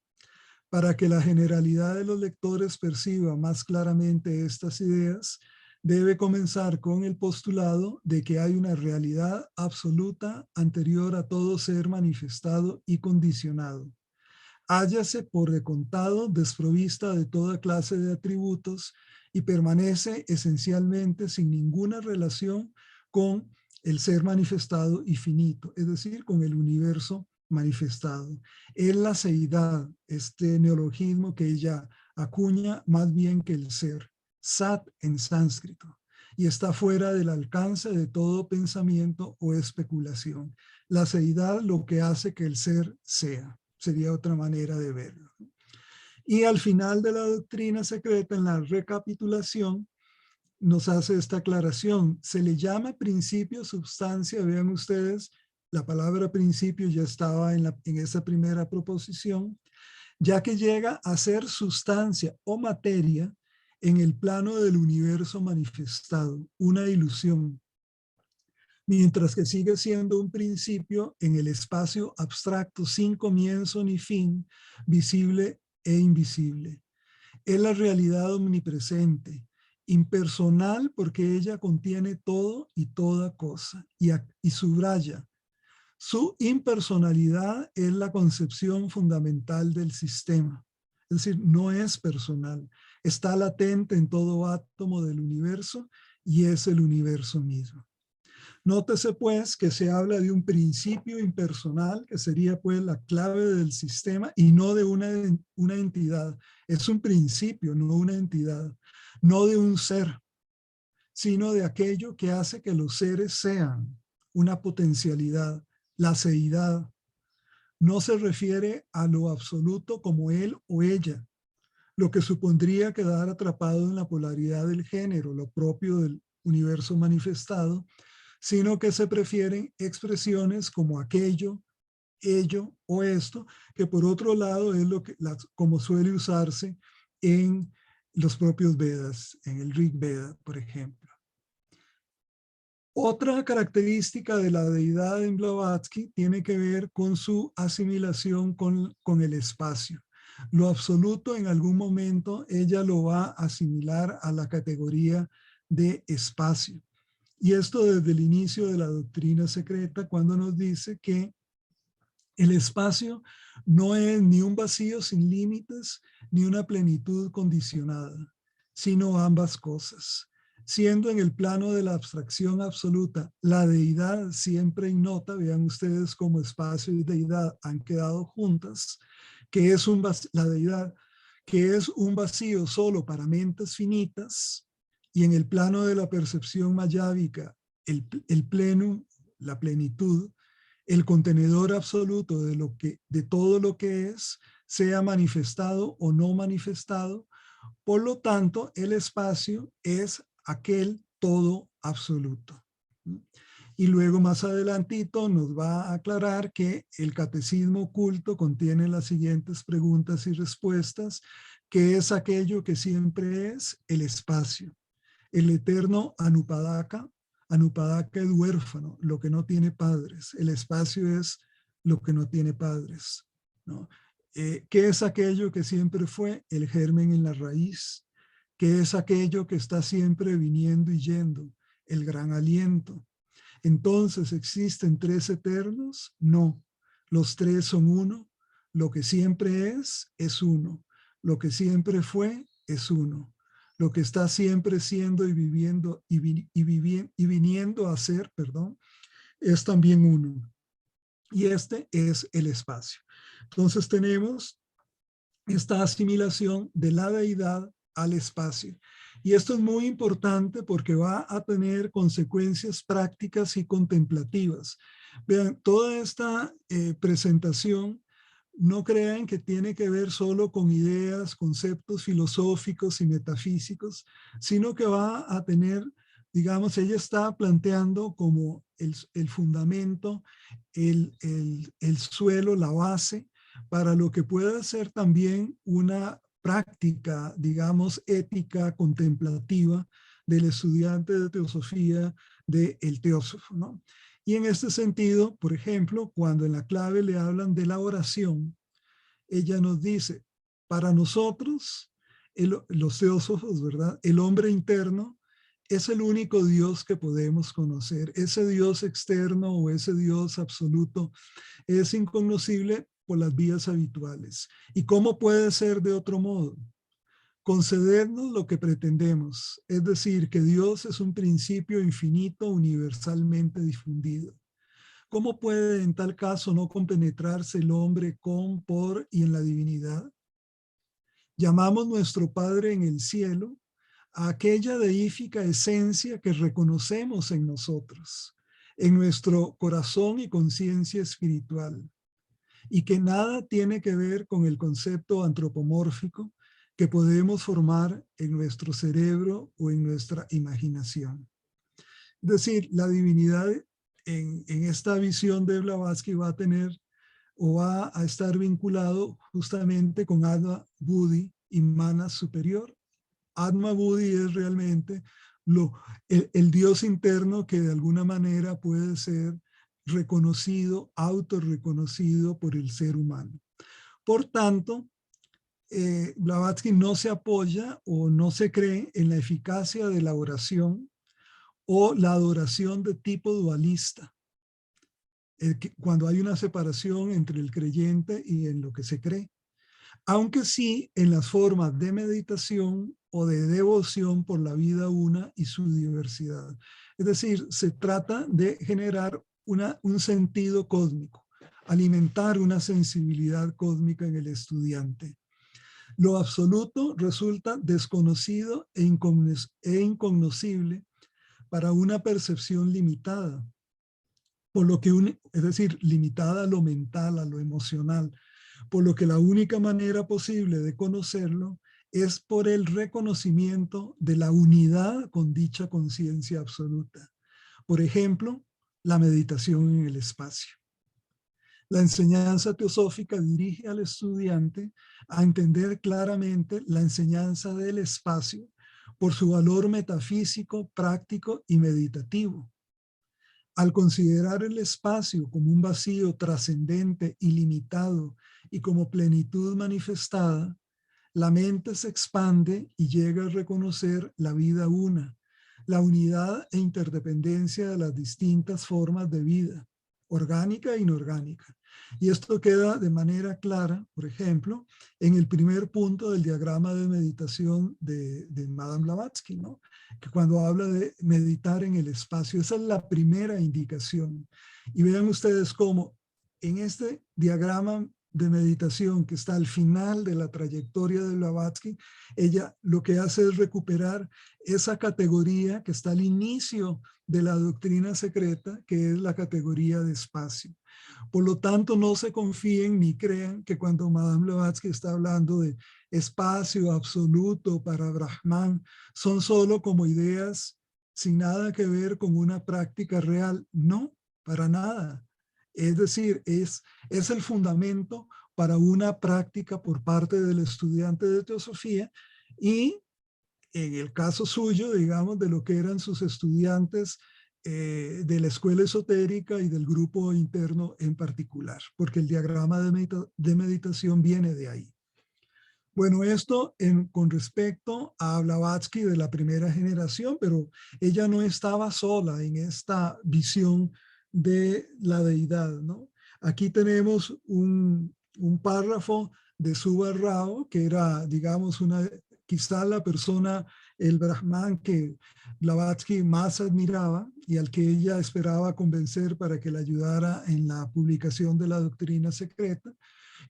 Para que la generalidad de los lectores perciba más claramente estas ideas, debe comenzar con el postulado de que hay una realidad absoluta anterior a todo ser manifestado y condicionado. Hállase por de contado desprovista de toda clase de atributos y permanece esencialmente sin ninguna relación con el ser manifestado y finito, es decir, con el universo manifestado. Es la seidad, este neologismo que ella acuña más bien que el ser, sat en sánscrito, y está fuera del alcance de todo pensamiento o especulación. La seidad lo que hace que el ser sea, sería otra manera de verlo. Y al final de la doctrina secreta, en la recapitulación, nos hace esta aclaración. Se le llama principio, substancia. Vean ustedes, la palabra principio ya estaba en esa primera proposición, ya que llega a ser sustancia o materia en el plano del universo manifestado, una ilusión, mientras que sigue siendo un principio en el espacio abstracto sin comienzo ni fin, visible e invisible. Es la realidad omnipresente, impersonal porque ella contiene todo y toda cosa, y subraya. Su impersonalidad es la concepción fundamental del sistema. Es decir, no es personal, está latente en todo átomo del universo y es el universo mismo. Nótese pues que se habla de un principio impersonal, que sería pues la clave del sistema y no de una entidad. Es un principio, no una entidad, no de un ser, sino de aquello que hace que los seres sean una potencialidad, la seidad. No se refiere a lo absoluto como él o ella, lo que supondría quedar atrapado en la polaridad del género, lo propio del universo manifestado, sino que se prefieren expresiones como aquello, ello o esto, que por otro lado es como suele usarse en los propios Vedas, en el Rig Veda, por ejemplo. Otra característica de la deidad en Blavatsky tiene que ver con su asimilación con el espacio. Lo absoluto en algún momento ella lo va a asimilar a la categoría de espacio. Y esto desde el inicio de la doctrina secreta, cuando nos dice que el espacio no es ni un vacío sin límites, ni una plenitud condicionada, sino ambas cosas. Siendo en el plano de la abstracción absoluta, la deidad siempre ignota, vean ustedes cómo espacio y deidad han quedado juntas, que es la deidad, que es un vacío solo para mentes finitas, y en el plano de la percepción mayávica, el pleno, la plenitud, el contenedor absoluto de todo lo que es, sea manifestado o no manifestado. Por lo tanto, el espacio es aquel todo absoluto. Y luego más adelantito nos va a aclarar que el catecismo oculto contiene las siguientes preguntas y respuestas, que es aquello que siempre es el espacio. El eterno Anupadaka. Anupadaka es huérfano, lo que no tiene padres. El espacio es lo que no tiene padres, ¿no? ¿Qué es aquello que siempre fue? El germen en la raíz. ¿Qué es aquello que está siempre viniendo y yendo? El gran aliento. Entonces, ¿existen tres eternos? No. Los tres son uno. Lo que siempre es uno. Lo que siempre fue es uno. Lo que está siempre siendo y viviendo y viniendo a ser, es también uno. Y este es el espacio. Entonces tenemos esta asimilación de la deidad al espacio. Y esto es muy importante porque va a tener consecuencias prácticas y contemplativas. Vean, toda esta presentación, no crean que tiene que ver solo con ideas, conceptos filosóficos y metafísicos, sino que va a tener, digamos, ella está planteando como el fundamento, el suelo, la base, para lo que pueda ser también una práctica, digamos, ética, contemplativa del estudiante de teosofía, del teósofo, ¿no? Y en este sentido, por ejemplo, cuando en la clave le hablan de la oración, ella nos dice, para nosotros, los teósofos, ¿verdad? El hombre interno es el único Dios que podemos conocer. Ese Dios externo o ese Dios absoluto es incognoscible por las vías habituales. ¿Y cómo puede ser de otro modo? Concedernos lo que pretendemos, es decir, que Dios es un principio infinito universalmente difundido. ¿Cómo puede en tal caso no compenetrarse el hombre con, por y en la divinidad? Llamamos nuestro Padre en el cielo a aquella deífica esencia que reconocemos en nosotros, en nuestro corazón y conciencia espiritual, y que nada tiene que ver con el concepto antropomórfico que podemos formar en nuestro cerebro o en nuestra imaginación. Es decir, la divinidad en esta visión de Blavatsky va a tener o va a estar vinculado justamente con Atma Buddhi y Manas superior. Atma Buddhi es realmente el Dios interno que de alguna manera puede ser reconocido, autorreconocido por el ser humano. Por tanto, Blavatsky no se apoya o no se cree en la eficacia de la oración o la adoración de tipo dualista, cuando hay una separación entre el creyente y en lo que se cree, aunque sí en las formas de meditación o de devoción por la vida una y su diversidad. Es decir, se trata de generar un sentido cósmico, alimentar una sensibilidad cósmica en el estudiante. Lo absoluto resulta desconocido e incognoscible para una percepción limitada, por lo que es decir, limitada a lo mental, a lo emocional, por lo que la única manera posible de conocerlo es por el reconocimiento de la unidad con dicha conciencia absoluta. Por ejemplo, la meditación en el espacio. La enseñanza teosófica dirige al estudiante a entender claramente la enseñanza del espacio por su valor metafísico, práctico y meditativo. Al considerar el espacio como un vacío trascendente, ilimitado y como plenitud manifestada, la mente se expande y llega a reconocer la vida una, la unidad e interdependencia de las distintas formas de vida, orgánica e inorgánica. Y esto queda de manera clara, por ejemplo, en el primer punto del diagrama de meditación de Madame Blavatsky, ¿no? Que cuando habla de meditar en el espacio, esa es la primera indicación. Y vean ustedes cómo en este diagrama de meditación que está al final de la trayectoria de Blavatsky, ella lo que hace es recuperar esa categoría que está al inicio de la doctrina secreta, que es la categoría de espacio. Por lo tanto, no se confíen ni crean que cuando Madame Blavatsky está hablando de espacio absoluto para Brahman, son solo como ideas sin nada que ver con una práctica real. No, para nada. Es decir, es el fundamento para una práctica por parte del estudiante de teosofía y en el caso suyo, digamos, de lo que eran sus estudiantes de la escuela esotérica y del grupo interno en particular, porque el diagrama de meditación viene de ahí. Bueno, esto con respecto a Blavatsky de la primera generación, pero ella no estaba sola en esta visión de la deidad, ¿no? Aquí tenemos un párrafo de Subha Rao, que era, digamos, quizá la persona, el Brahman que Blavatsky más admiraba y al que ella esperaba convencer para que le ayudara en la publicación de la doctrina secreta.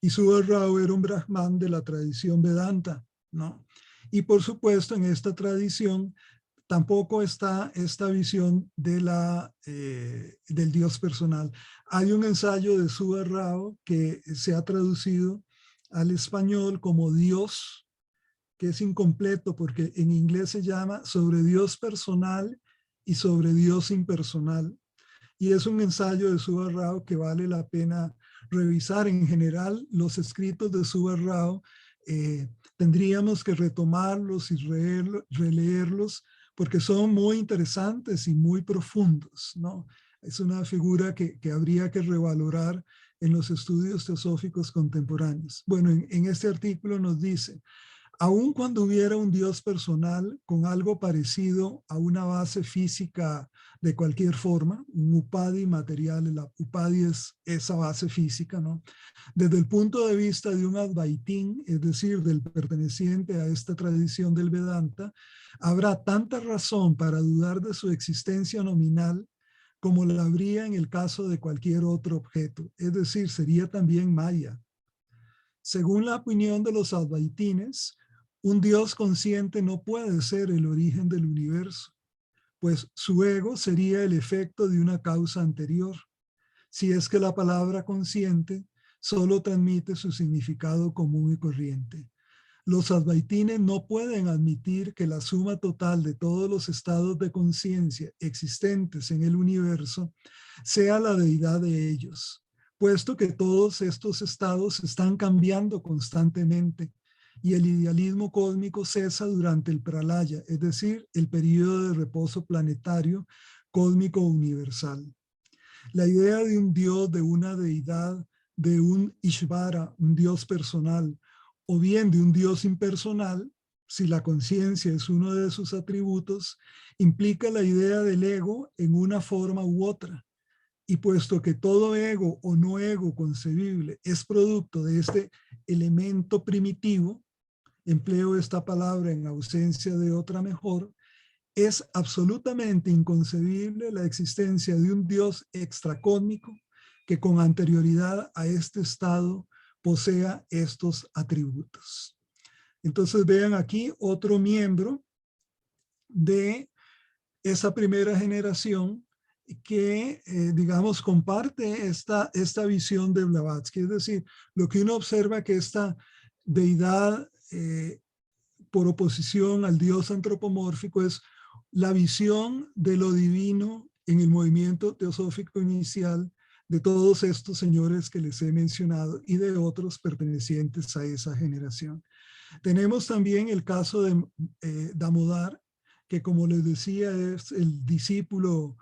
Y Subha Rao era un Brahman de la tradición Vedanta, ¿no? Y por supuesto en esta tradición tampoco está esta visión de del Dios personal. Hay un ensayo de Subha Rao que se ha traducido al español como Dios, que es incompleto porque en inglés se llama Sobre Dios personal y sobre Dios impersonal. Y es un ensayo de Subha Rao que vale la pena revisar. En general, los escritos de Subha Rao tendríamos que retomarlos y releerlos porque son muy interesantes y muy profundos, ¿no? Es una figura que habría que revalorar en los estudios teosóficos contemporáneos. Bueno, en este artículo nos dice: aun cuando hubiera un Dios personal con algo parecido a una base física de cualquier forma, un upadi material, la upadi es esa base física, ¿no? Desde el punto de vista de un advaitín, es decir, del perteneciente a esta tradición del Vedanta, habrá tanta razón para dudar de su existencia nominal como la habría en el caso de cualquier otro objeto, es decir, sería también maya. Según la opinión de los advaitines, un Dios consciente no puede ser el origen del universo, pues su ego sería el efecto de una causa anterior, si es que la palabra consciente solo transmite su significado común y corriente. Los advaitines no pueden admitir que la suma total de todos los estados de conciencia existentes en el universo sea la deidad de ellos, puesto que todos estos estados están cambiando constantemente y el idealismo cósmico cesa durante el pralaya, es decir, el periodo de reposo planetario cósmico universal. La idea de un dios, de una deidad, de un Ishvara, un dios personal, o bien de un Dios impersonal, si la conciencia es uno de sus atributos, implica la idea del ego en una forma u otra. Y puesto que todo ego o no ego concebible es producto de este elemento primitivo, empleo esta palabra en ausencia de otra mejor, es absolutamente inconcebible la existencia de un Dios extracósmico que con anterioridad a este estado posea estos atributos. Entonces vean aquí otro miembro de esa primera generación que, digamos, comparte esta visión de Blavatsky. Es decir, lo que uno observa que esta deidad, por oposición al Dios antropomórfico, es la visión de lo divino en el movimiento teosófico inicial de todos estos señores que les he mencionado y de otros pertenecientes a esa generación. Tenemos también el caso de Damodar, que como les decía es el discípulo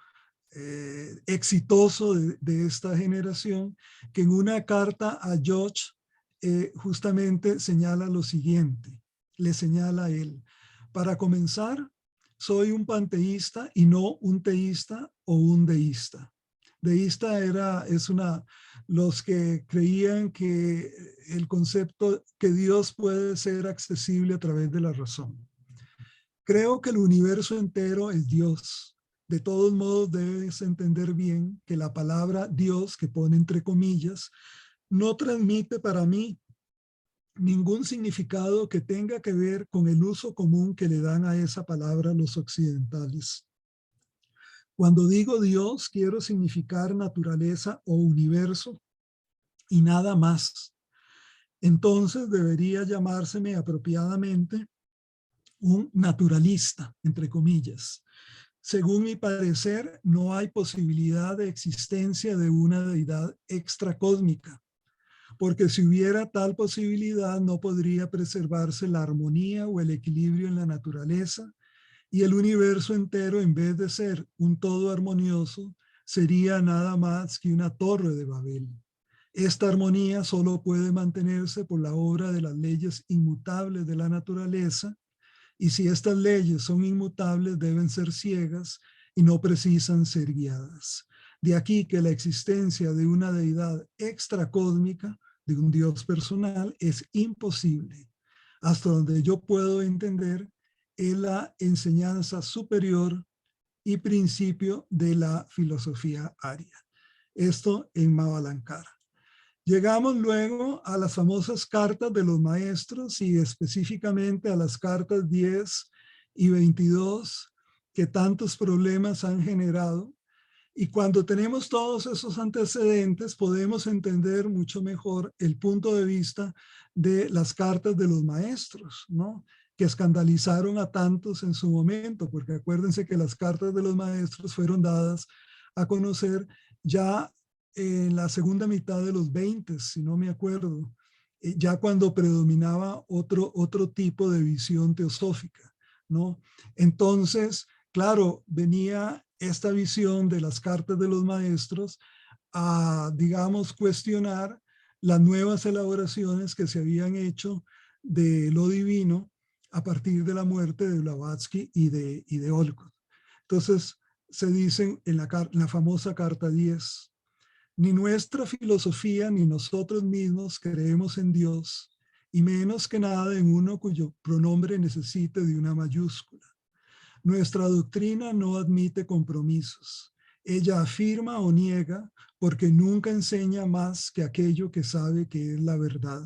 exitoso de esta generación, que en una carta a George justamente señala lo siguiente, le señala a él: para comenzar, soy un panteísta y no un teísta o un deísta. Deísta los que creían que el concepto que Dios puede ser accesible a través de la razón. Creo que el universo entero es Dios. De todos modos, debes entender bien que la palabra Dios, que pone entre comillas, no transmite para mí ningún significado que tenga que ver con el uso común que le dan a esa palabra los occidentales. Cuando digo Dios, quiero significar naturaleza o universo y nada más. Entonces debería llamárseme apropiadamente un naturalista, entre comillas. Según mi parecer, no hay posibilidad de existencia de una deidad extracósmica, porque si hubiera tal posibilidad no podría preservarse la armonía o el equilibrio en la naturaleza, y el universo entero, en vez de ser un todo armonioso, sería nada más que una torre de Babel. Esta armonía solo puede mantenerse por la obra de las leyes inmutables de la naturaleza, y si estas leyes son inmutables, deben ser ciegas y no precisan ser guiadas. De aquí que la existencia de una deidad extracósmica, de un Dios personal, es imposible. Hasta donde yo puedo entender, es la enseñanza superior y principio de la filosofía aria. Esto en Mahavankara. Llegamos luego a las famosas cartas de los maestros y específicamente a las cartas 10 y 22 que tantos problemas han generado. Y cuando tenemos todos esos antecedentes, podemos entender mucho mejor el punto de vista de las cartas de los maestros, ¿no? Que escandalizaron a tantos en su momento, porque acuérdense que las cartas de los maestros fueron dadas a conocer ya en la segunda mitad de los 20, si no me acuerdo, ya cuando predominaba otro tipo de visión teosófica, ¿no? Entonces, claro, venía esta visión de las cartas de los maestros a, digamos, cuestionar las nuevas elaboraciones que se habían hecho de lo divino a partir de la muerte de Blavatsky y de Olcott. Entonces, se dicen en la famosa carta 10, ni nuestra filosofía ni nosotros mismos creemos en Dios, y menos que nada en uno cuyo pronombre necesite de una mayúscula. Nuestra doctrina no admite compromisos. Ella afirma o niega porque nunca enseña más que aquello que sabe que es la verdad.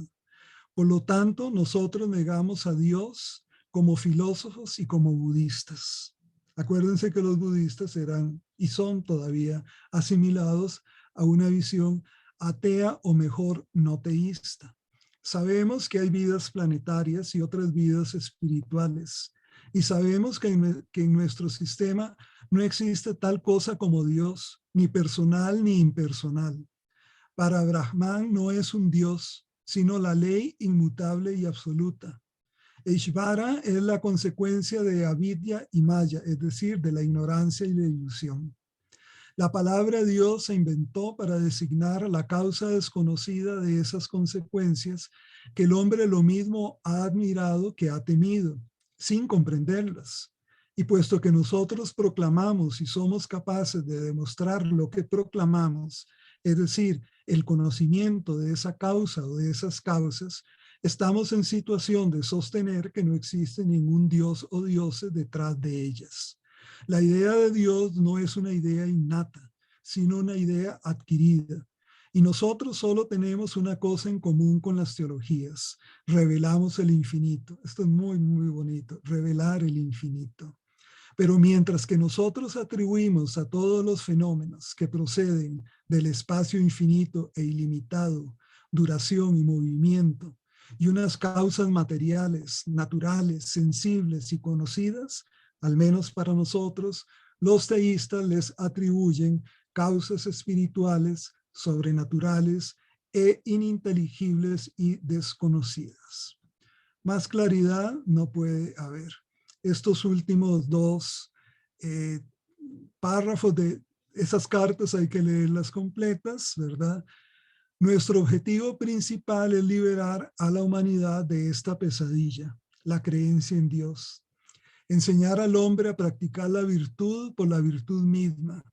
Por lo tanto, nosotros negamos a Dios como filósofos y como budistas. Acuérdense que los budistas eran y son todavía asimilados a una visión atea o mejor no teísta. Sabemos que hay vidas planetarias y otras vidas espirituales. Y sabemos que en nuestro sistema no existe tal cosa como Dios, ni personal ni impersonal. Para Brahman no es un Dios, sino la ley inmutable y absoluta. Ishvara es la consecuencia de avidya y maya, es decir, de la ignorancia y la ilusión. La palabra Dios se inventó para designar la causa desconocida de esas consecuencias que el hombre lo mismo ha admirado que ha temido, sin comprenderlas. Y puesto que nosotros proclamamos y somos capaces de demostrar lo que proclamamos, es decir, el conocimiento de esa causa o de esas causas, estamos en situación de sostener que no existe ningún dios o dioses detrás de ellas. La idea de Dios no es una idea innata, sino una idea adquirida. Y nosotros solo tenemos una cosa en común con las teologías. Revelamos el infinito. Esto es muy, muy bonito, revelar el infinito. Pero mientras que nosotros atribuimos a todos los fenómenos que proceden del espacio infinito e ilimitado, duración y movimiento, y unas causas materiales, naturales, sensibles y conocidas, al menos para nosotros, los teístas les atribuyen causas espirituales, sobrenaturales e ininteligibles y desconocidas. Más claridad no puede haber. Estos últimos dos párrafos de esas cartas hay que leerlas completas, ¿verdad? Nuestro objetivo principal es liberar a la humanidad de esta pesadilla, la creencia en Dios. Enseñar al hombre a practicar la virtud por la virtud misma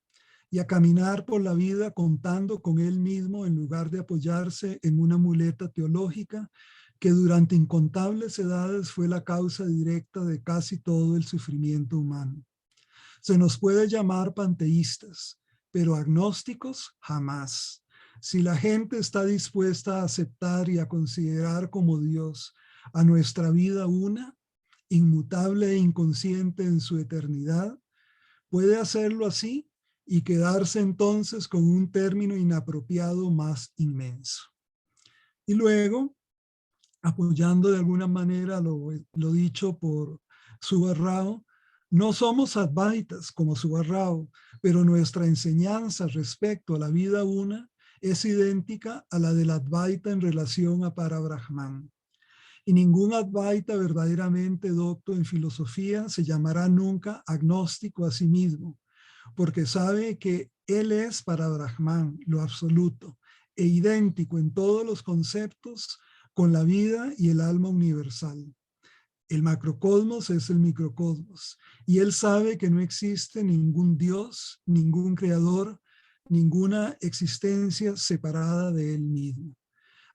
y a caminar por la vida contando con él mismo en lugar de apoyarse en una muleta teológica que durante incontables edades fue la causa directa de casi todo el sufrimiento humano. Se nos puede llamar panteístas, pero agnósticos jamás. Si la gente está dispuesta a aceptar y a considerar como Dios a nuestra vida una, inmutable e inconsciente en su eternidad, puede hacerlo así y quedarse entonces con un término inapropiado más inmenso. Y luego, apoyando de alguna manera lo dicho por Subha Rao, no somos advaitas como Subha Rao, pero nuestra enseñanza respecto a la vida una es idéntica a la del Advaita en relación a Parabrahman. Y ningún Advaita verdaderamente docto en filosofía se llamará nunca agnóstico a sí mismo, porque sabe que él es Parabrahman, lo absoluto, e idéntico en todos los conceptos con la vida y el alma universal. El macrocosmos es el microcosmos, y él sabe que no existe ningún Dios, ningún creador, ninguna existencia separada de él mismo.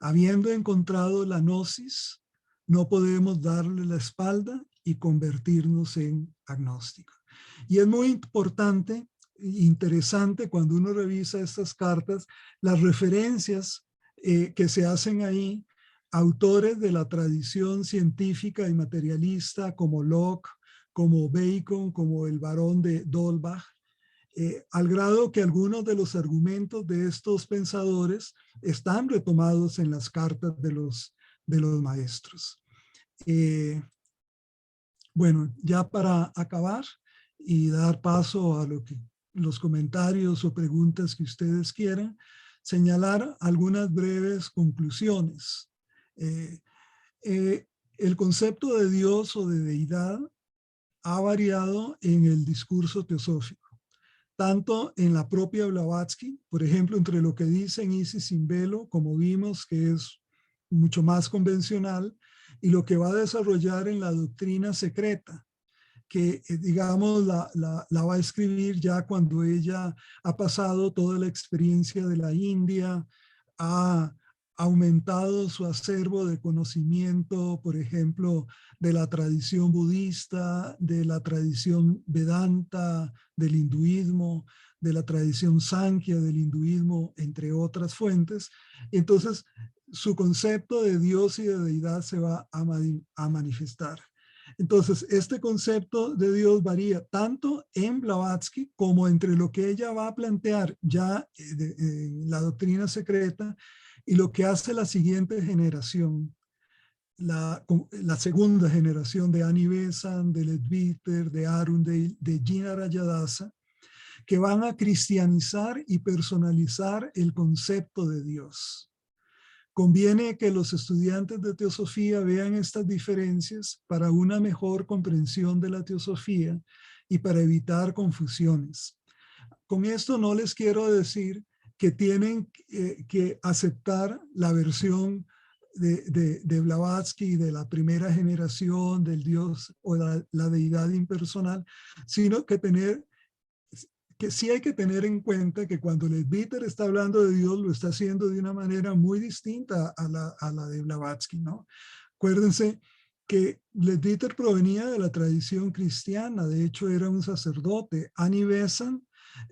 Habiendo encontrado la gnosis, no podemos darle la espalda y convertirnos en agnósticos. Y es muy importante, interesante cuando uno revisa estas cartas, las referencias que se hacen ahí, autores de la tradición científica y materialista como Locke, como Bacon, como el barón de D'Holbach, al grado que algunos de los argumentos de estos pensadores están retomados en las cartas de los maestros. Bueno, ya para acabar y dar paso a los comentarios o preguntas que ustedes quieran, señalar algunas breves conclusiones. El concepto de Dios o de deidad ha variado en el discurso teosófico, tanto en la propia Blavatsky, por ejemplo, entre lo que dicen Isis sin velo, como vimos, que es mucho más convencional, y lo que va a desarrollar en la doctrina secreta, que digamos la va a escribir ya cuando ella ha pasado toda la experiencia de la India, ha aumentado su acervo de conocimiento, por ejemplo, de la tradición budista, de la tradición Vedanta, del hinduismo, de la tradición Sankhya del hinduismo, entre otras fuentes. Entonces, su concepto de Dios y de deidad se va a manifestar. Entonces, este concepto de Dios varía tanto en Blavatsky como entre lo que ella va a plantear ya en la doctrina secreta y lo que hace la siguiente generación, la segunda generación de Annie Besant, de Leadbeater, de Arundel, de Gina Rayadasa, que van a cristianizar y personalizar el concepto de Dios. Conviene que los estudiantes de teosofía vean estas diferencias para una mejor comprensión de la teosofía y para evitar confusiones. Con esto no les quiero decir que tienen que aceptar la versión de Blavatsky, de la primera generación del Dios o la deidad impersonal, sino que sí hay que tener en cuenta que cuando Leadbeater está hablando de Dios, lo está haciendo de una manera muy distinta a la de Blavatsky, ¿no? Acuérdense que Leadbeater provenía de la tradición cristiana, de hecho era un sacerdote. Annie Besant,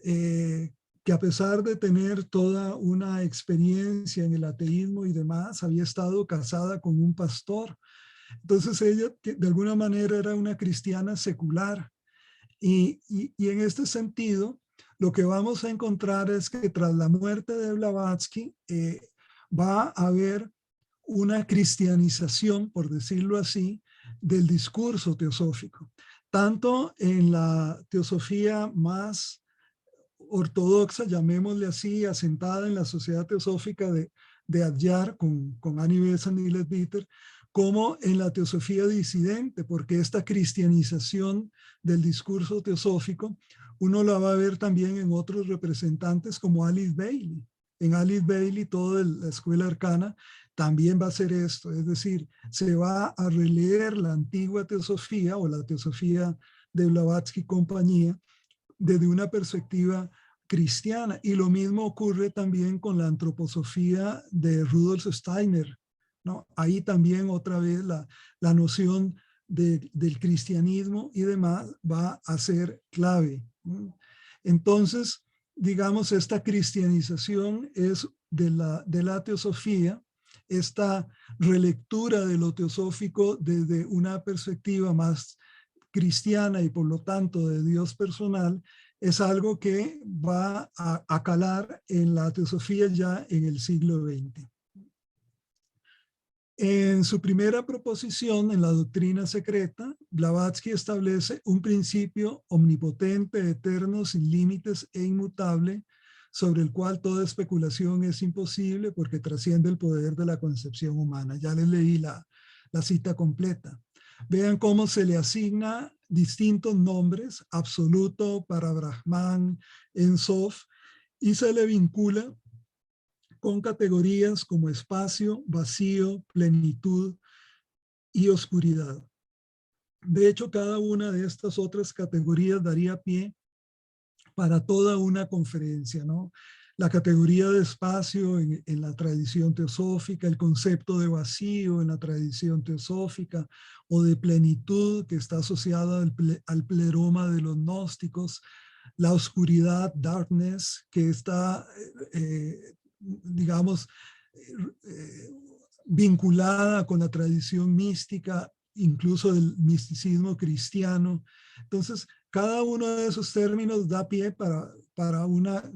que a pesar de tener toda una experiencia en el ateísmo y demás, había estado casada con un pastor. Entonces ella de alguna manera era una cristiana secular. Y en este sentido, lo que vamos a encontrar es que tras la muerte de Blavatsky va a haber una cristianización, por decirlo así, del discurso teosófico, tanto en la teosofía más ortodoxa, llamémosle así, asentada en la sociedad teosófica de Adyar con Annie Besant y Leadbeater, como en la teosofía disidente, porque esta cristianización del discurso teosófico uno la va a ver también en otros representantes como Alice Bailey. En Alice Bailey toda la escuela arcana también va a hacer esto, es decir, se va a releer la antigua teosofía o la teosofía de Blavatsky y compañía desde una perspectiva cristiana. Y lo mismo ocurre también con la antroposofía de Rudolf Steiner, ¿no? Ahí también otra vez la noción del cristianismo y demás va a ser clave, ¿no? Entonces, digamos, esta cristianización es de la teosofía, esta relectura de lo teosófico desde una perspectiva más cristiana y por lo tanto de Dios personal, es algo que va a calar en la teosofía ya en el siglo XX. En su primera proposición, en la doctrina secreta, Blavatsky establece un principio omnipotente, eterno, sin límites e inmutable, sobre el cual toda especulación es imposible porque trasciende el poder de la concepción humana. Ya les leí la cita completa. Vean cómo se le asigna distintos nombres, absoluto para Brahman, En Sof, y se le vincula con categorías como espacio, vacío, plenitud y oscuridad. De hecho, cada una de estas otras categorías daría pie para toda una conferencia, ¿no? La categoría de espacio en la tradición teosófica, el concepto de vacío en la tradición teosófica, o de plenitud que está asociada al pleroma de los gnósticos, la oscuridad, darkness, que está, digamos, vinculada con la tradición mística, incluso del misticismo cristiano. Entonces, cada uno de esos términos da pie para una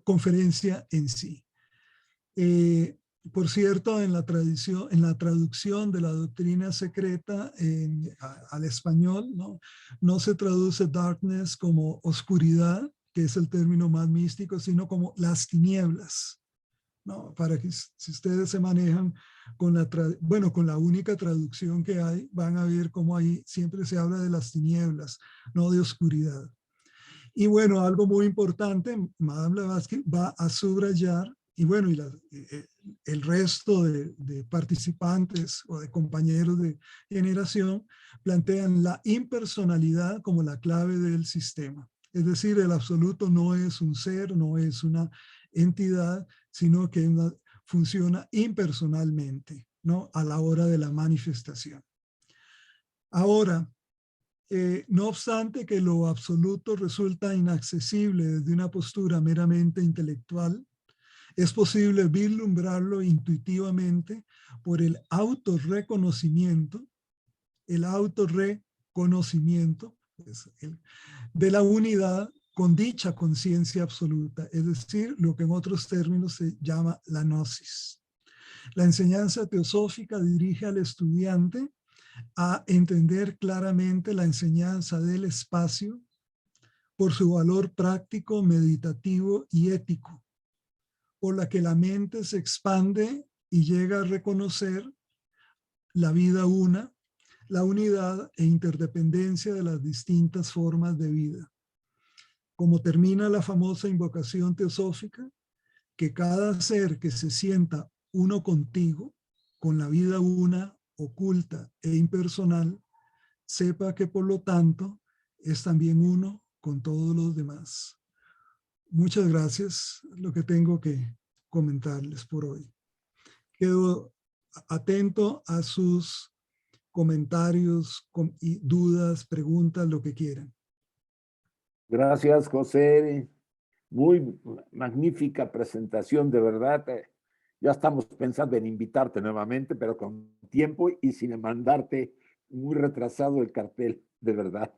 conferencia en sí. Por cierto, en la traducción de la doctrina secreta al español, no se traduce darkness como oscuridad, que es el término más místico, sino como las tinieblas, ¿no? Para que si ustedes se manejan con la única traducción que hay, van a ver cómo ahí siempre se habla de las tinieblas, no de oscuridad. Y bueno, algo muy importante, Madame Blavatsky va a subrayar, y bueno, el resto de participantes o de compañeros de generación plantean la impersonalidad como la clave del sistema. Es decir, el absoluto no es un ser, no es una entidad, sino que es funciona impersonalmente, ¿no? A la hora de la manifestación. Ahora, no obstante que lo absoluto resulta inaccesible desde una postura meramente intelectual, es posible vislumbrarlo intuitivamente por el autorreconocimiento de la unidad con dicha conciencia absoluta, es decir, lo que en otros términos se llama la gnosis. La enseñanza teosófica dirige al estudiante a entender claramente la enseñanza del espacio por su valor práctico, meditativo y ético, por la que la mente se expande y llega a reconocer la vida una, la unidad e interdependencia de las distintas formas de vida. Como termina la famosa invocación teosófica, que cada ser que se sienta uno contigo, con la vida una, oculta e impersonal, sepa que por lo tanto es también uno con todos los demás. Muchas gracias, lo que tengo que comentarles por hoy. Quedo atento a sus comentarios y dudas, preguntas, lo que quieran. Gracias, José. Muy magnífica presentación, de verdad. Ya estamos pensando en invitarte nuevamente, pero con tiempo y sin mandarte muy retrasado el cartel, de verdad.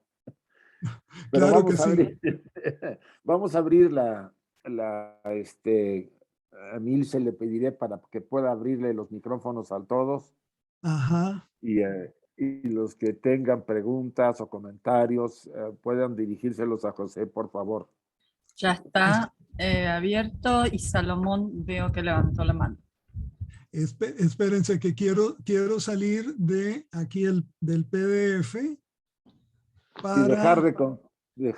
Pero Claro que vamos a sí. abrir, vamos a abrir a Milce le pediré para que pueda abrirle los micrófonos a todos. Ajá. Y los que tengan preguntas o comentarios puedan dirigírselos a José, por favor. Ya está abierto y Salomón veo que levantó la mano. Espérense que quiero salir de aquí del PDF Y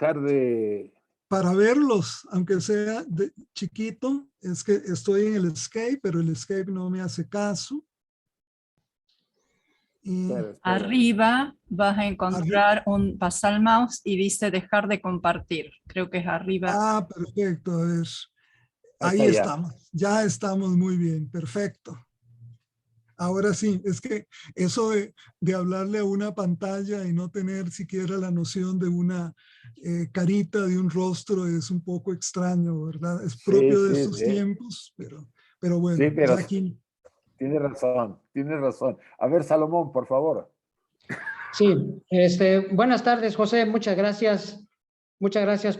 para verlos, aunque sea chiquito. Es que estoy en el Escape, pero el Escape no me hace caso. Y espera. Arriba vas a encontrar pasar el mouse y dice dejar de compartir. Creo que es arriba. Ah, perfecto. A ver. Ahí Hasta estamos. Ya estamos muy bien. Perfecto. Ahora sí, es que eso de hablarle a una pantalla y no tener siquiera la noción de una carita, de un rostro, es un poco extraño, ¿verdad? Es propio de estos tiempos, pero bueno, sí, pero ya aquí. Tiene razón. A ver, Salomón, por favor. Sí, buenas tardes, José, muchas gracias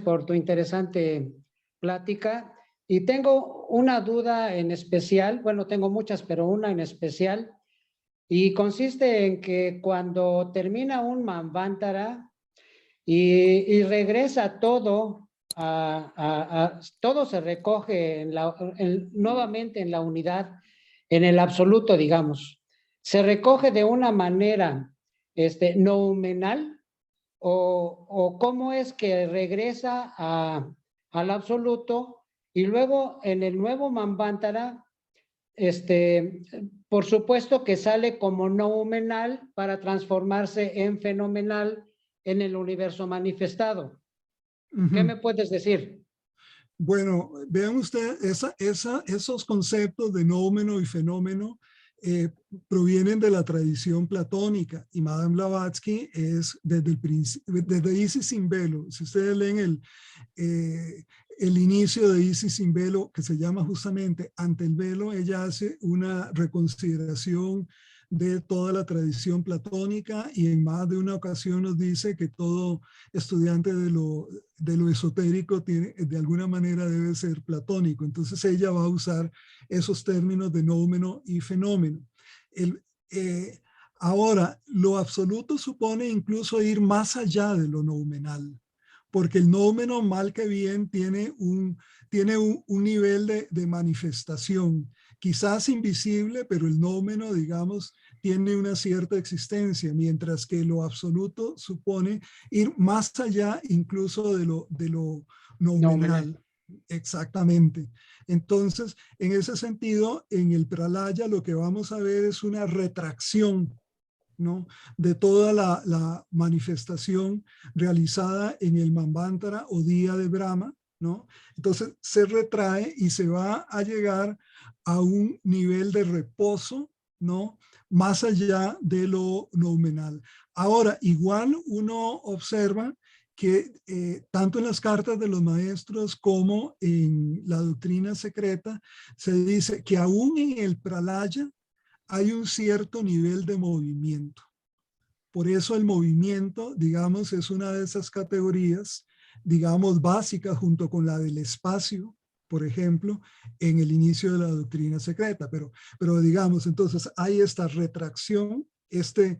por tu interesante plática. Y tengo una duda en especial, bueno, tengo muchas, pero una en especial, y consiste en que cuando termina un Manvantara y regresa todo, todo se recoge nuevamente en la unidad, en el absoluto, digamos. Se recoge de una manera noumenal, o cómo es que regresa al absoluto, y luego en el nuevo Manvantara, por supuesto que sale como noumenal para transformarse en fenomenal en el universo manifestado. ¿Qué me puedes decir? Bueno, vean ustedes, esos conceptos de noumeno y fenómeno provienen de la tradición platónica, y Madame Blavatsky es desde Isis sin velo. Si ustedes leen el inicio de Isis sin velo, que se llama justamente Ante el velo, ella hace una reconsideración de toda la tradición platónica, y en más de una ocasión nos dice que todo estudiante de lo esotérico de alguna manera debe ser platónico. Entonces ella va a usar esos términos de noumeno y fenómeno. Ahora, lo absoluto supone incluso ir más allá de lo noumenal, porque el noumeno, mal que bien, tiene un nivel de manifestación, quizás invisible, pero el noumeno, digamos, tiene una cierta existencia, mientras que lo absoluto supone ir más allá incluso de lo noumenal. Exactamente. Entonces, en ese sentido, en el Pralaya lo que vamos a ver es una retracción, ¿no?, de toda la manifestación realizada en el Manvantara o día de Brahma, ¿no? Entonces se retrae y se va a llegar a un nivel de reposo, ¿no? Más allá de lo noumenal. Ahora, igual uno observa que tanto en las cartas de los maestros como en la doctrina secreta se dice que aún en el pralaya hay un cierto nivel de movimiento. Por eso el movimiento, digamos, es una de esas categorías, digamos, básicas junto con la del espacio, por ejemplo, en el inicio de la doctrina secreta. Pero digamos, entonces hay esta retracción, este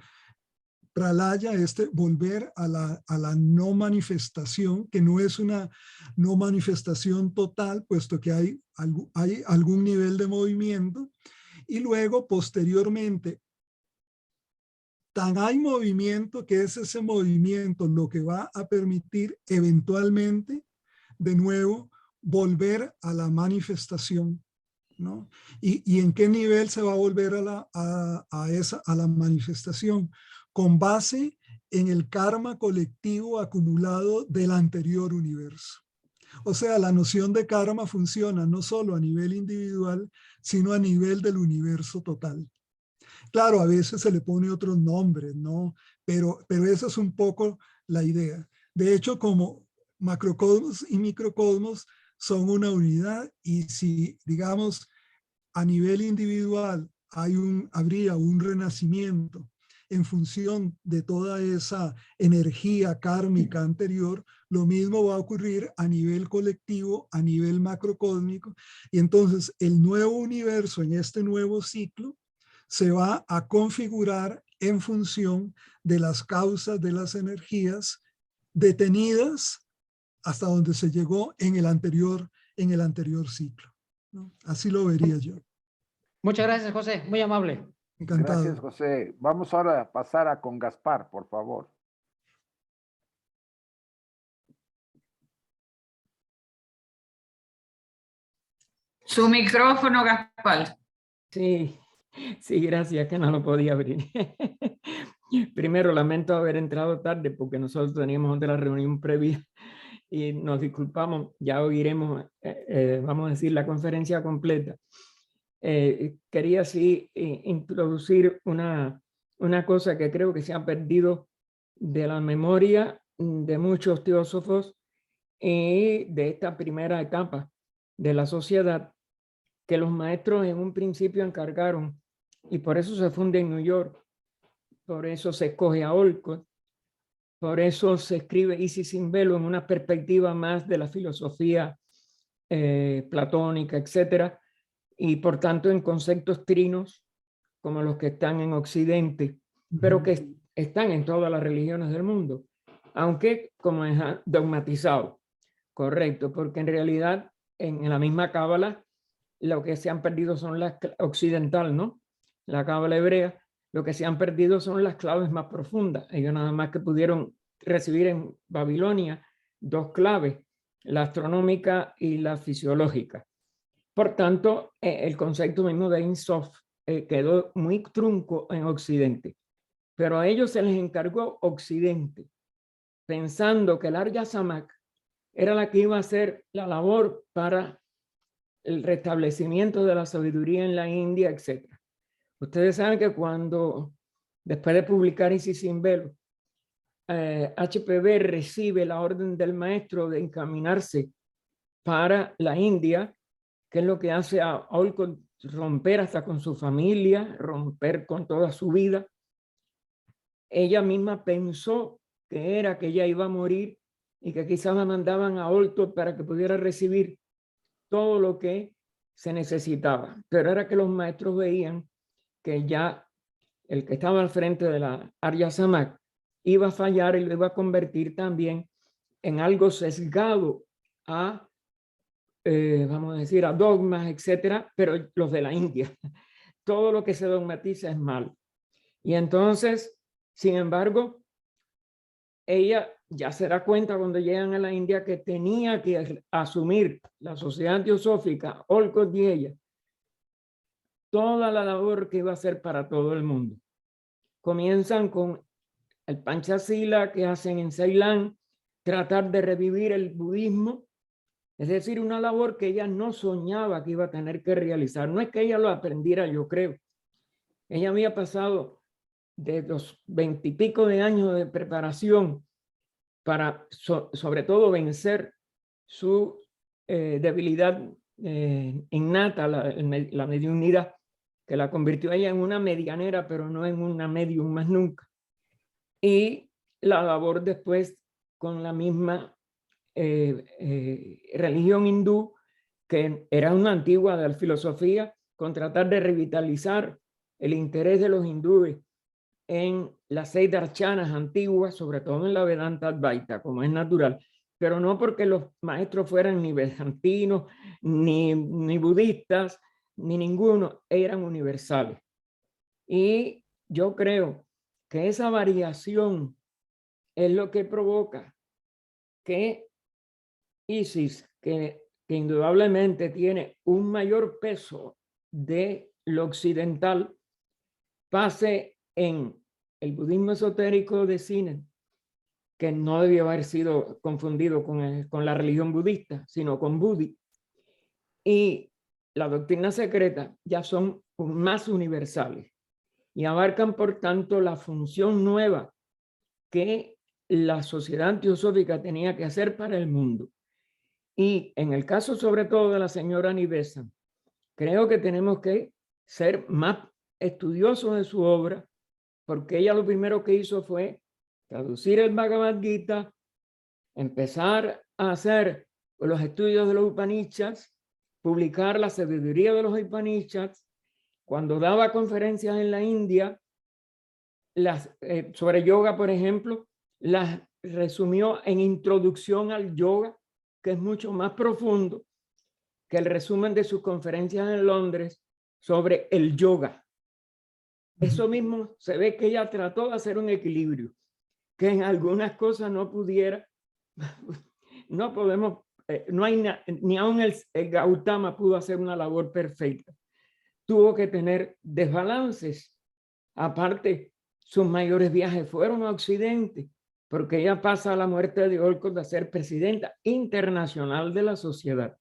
pralaya, volver a la no manifestación, que no es una no manifestación total, puesto que hay algún nivel de movimiento, y luego posteriormente tan hay movimiento que es ese movimiento lo que va a permitir eventualmente de nuevo volver a la manifestación, ¿no? ¿Y en qué nivel se va a volver a la manifestación? Con base en el karma colectivo acumulado del anterior universo. O sea, la noción de karma funciona no solo a nivel individual, sino a nivel del universo total. Claro, a veces se le pone otros nombres, ¿no? Pero esa es un poco la idea. De hecho, como macrocosmos y microcosmos son una unidad, y si, digamos, a nivel individual habría un renacimiento en función de toda esa energía kármica anterior, lo mismo va a ocurrir a nivel colectivo, a nivel macrocósmico, y entonces el nuevo universo en este nuevo ciclo se va a configurar en función de las causas de las energías detenidas hasta donde se llegó en el anterior ciclo, ¿no? Así lo vería yo. Muchas gracias, José. Muy amable. Encantado. Gracias, José. Vamos ahora a pasar a con Gaspar, por favor. Su micrófono, Gaspar. Sí, sí, gracias, que no lo podía abrir. Primero, lamento haber entrado tarde porque nosotros teníamos otra reunión previa y nos disculpamos, ya oiremos, vamos a decir, la conferencia completa. Quería sí introducir una cosa que creo que se ha perdido de la memoria de muchos teósofos y de esta primera etapa de la sociedad, que los maestros en un principio encargaron, y por eso se funde en New York, por eso se escoge a Olcott, por eso se escribe Isis sin velo en una perspectiva más de la filosofía platónica, etcétera, y por tanto en conceptos trinos como los que están en Occidente, pero que están en todas las religiones del mundo, aunque como es dogmatizado, correcto, porque en realidad en la misma cábala lo que se han perdido son las occidental, ¿no? La cábala hebrea, lo que se han perdido son las claves más profundas. Ellos nada más que pudieron recibir en Babilonia dos claves, la astronómica y la fisiológica. Por tanto, el concepto mismo de Ein Sof quedó muy trunco en Occidente, pero a ellos se les encargó Occidente, pensando que el Arya Samak era la que iba a hacer la labor para el restablecimiento de la sabiduría en la India, etc. Ustedes saben que cuando, después de publicar Isis sin velo, HPB recibe la orden del maestro de encaminarse para la India, que es lo que hace a Olcott romper hasta con su familia, romper con toda su vida. Ella misma pensó que era que ella iba a morir y que quizás la mandaban a Olcott para que pudiera recibir todo lo que se necesitaba. Pero era que los maestros veían que ya el que estaba al frente de la Arya Samak iba a fallar y lo iba a convertir también en algo sesgado a vamos a decir, a dogmas, etcétera, pero los de la India. Todo lo que se dogmatiza es mal. Y entonces, sin embargo, ella ya se da cuenta cuando llegan a la India que tenía que asumir la sociedad teosófica, Olcott y ella, toda la labor que iba a hacer para todo el mundo. Comienzan con el Panchasila que hacen en Ceilán, tratar de revivir el budismo Es decir, una labor que ella no soñaba que iba a tener que realizar. No es que ella lo aprendiera, yo creo. Ella había pasado de los 20 y pico de años de preparación para, sobre todo, vencer su debilidad innata, la mediunidad, que la convirtió ella en una medianera, pero no en una medium más nunca. Y la labor después con la misma religión hindú, que era una antigua de la filosofía, con tratar de revitalizar el interés de los hindúes en las 6 darshanas antiguas, sobre todo en la Vedanta Advaita, como es natural, pero no porque los maestros fueran ni vedantinos, ni budistas, ni ninguno, eran universales. Y yo creo que esa variación es lo que provoca que Isis, que indudablemente tiene un mayor peso de lo occidental, pase en el budismo esotérico de Sinen, que no debió haber sido confundido con la religión budista, sino con Budi, y la doctrina secreta ya son más universales y abarcan, por tanto, la función nueva que la sociedad antiosófica tenía que hacer para el mundo. Y en el caso sobre todo de la señora Nivesan, creo que tenemos que ser más estudiosos de su obra, porque ella lo primero que hizo fue traducir el Bhagavad Gita, empezar a hacer los estudios de los Upanishads, publicar la sabiduría de los Upanishads. Cuando daba conferencias en la India, sobre yoga, por ejemplo, las resumió en Introducción al Yoga, que es mucho más profundo que el resumen de sus conferencias en Londres sobre el yoga. Eso mismo se ve que ella trató de hacer un equilibrio, que en algunas cosas no pudiera, no podemos, no hay ni aun el Gautama pudo hacer una labor perfecta. Tuvo que tener desbalances. Aparte, sus mayores viajes fueron a Occidente, porque ella pasa a la muerte de Olcott a ser presidenta internacional de la sociedad.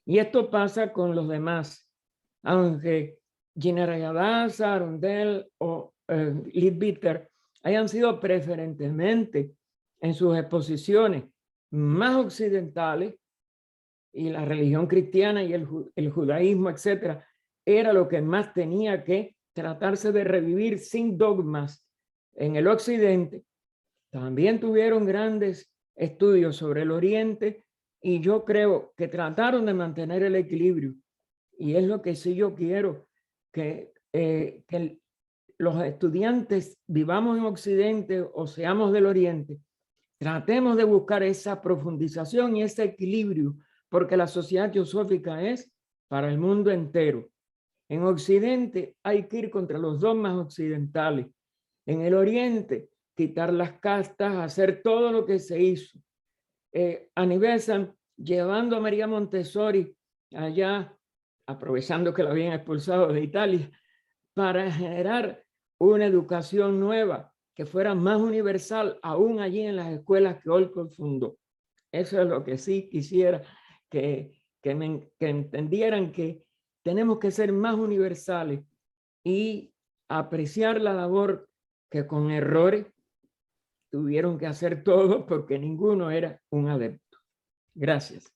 Y esto pasa con los demás, aunque Gina Rayadasa, Arundel o Leadbeater hayan sido preferentemente en sus exposiciones más occidentales, y la religión cristiana y el judaísmo, etcétera, era lo que más tenía que tratarse de revivir sin dogmas en el occidente. También tuvieron grandes estudios sobre el oriente, y yo creo que trataron de mantener el equilibrio. Y es lo que sí yo quiero, que los estudiantes vivamos en Occidente o seamos del Oriente, tratemos de buscar esa profundización y ese equilibrio, porque la sociedad teosófica es para el mundo entero. En Occidente hay que ir contra los dogmas occidentales. En el Oriente, quitar las castas, hacer todo lo que se hizo. A Nivesan, llevando a María Montessori allá, aprovechando que la habían expulsado de Italia, para generar una educación nueva que fuera más universal, aún allí en las escuelas que Olcott fundó. Eso es lo que sí quisiera que entendieran, que tenemos que ser más universales y apreciar la labor que con errores tuvieron que hacer todos, porque ninguno era un adepto. Gracias.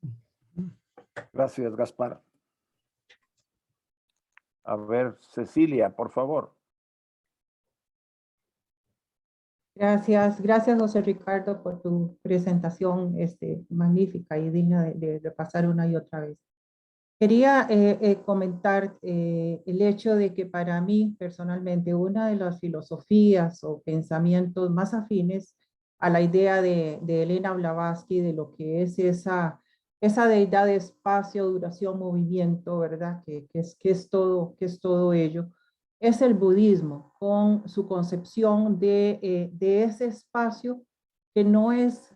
Gracias, Gaspar. A ver, Cecilia, por favor. Gracias, José Ricardo, por tu presentación magnífica y digna de repasar una y otra vez. Quería comentar el hecho de que para mí, personalmente, una de las filosofías o pensamientos más afines a la idea de Elena Blavatsky, de lo que es esa deidad de espacio, duración, movimiento, ¿verdad? Que es todo ello, es el budismo, con su concepción de ese espacio que no es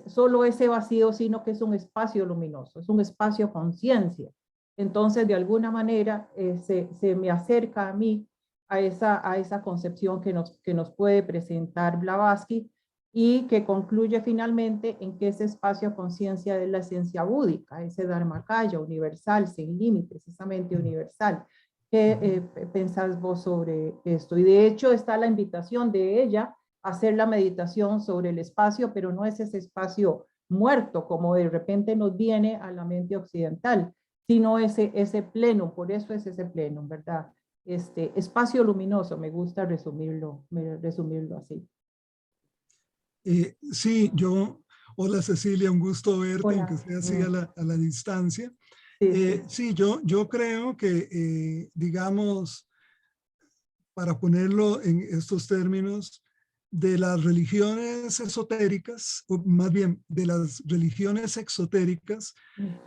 solo ese vacío, sino que es un espacio luminoso, es un espacio conciencia. Entonces, de alguna manera, se me acerca a mí a esa concepción que nos puede presentar Blavatsky, y que concluye finalmente en que ese espacio conciencia es la esencia búdica, ese Dharmakaya universal, sin límites, esa mente universal. ¿Qué pensás vos sobre esto? Y de hecho está la invitación de ella a hacer la meditación sobre el espacio, pero no es ese espacio muerto, como de repente nos viene a la mente occidental, sino ese pleno, por eso es ese pleno, ¿verdad? Espacio luminoso, me gusta resumirlo así. Sí, hola Cecilia, un gusto verte, Hola. aunque sea así a la distancia. Sí. Sí, yo creo que, digamos, para ponerlo en estos términos, de las religiones esotéricas, o más bien de las religiones exotéricas,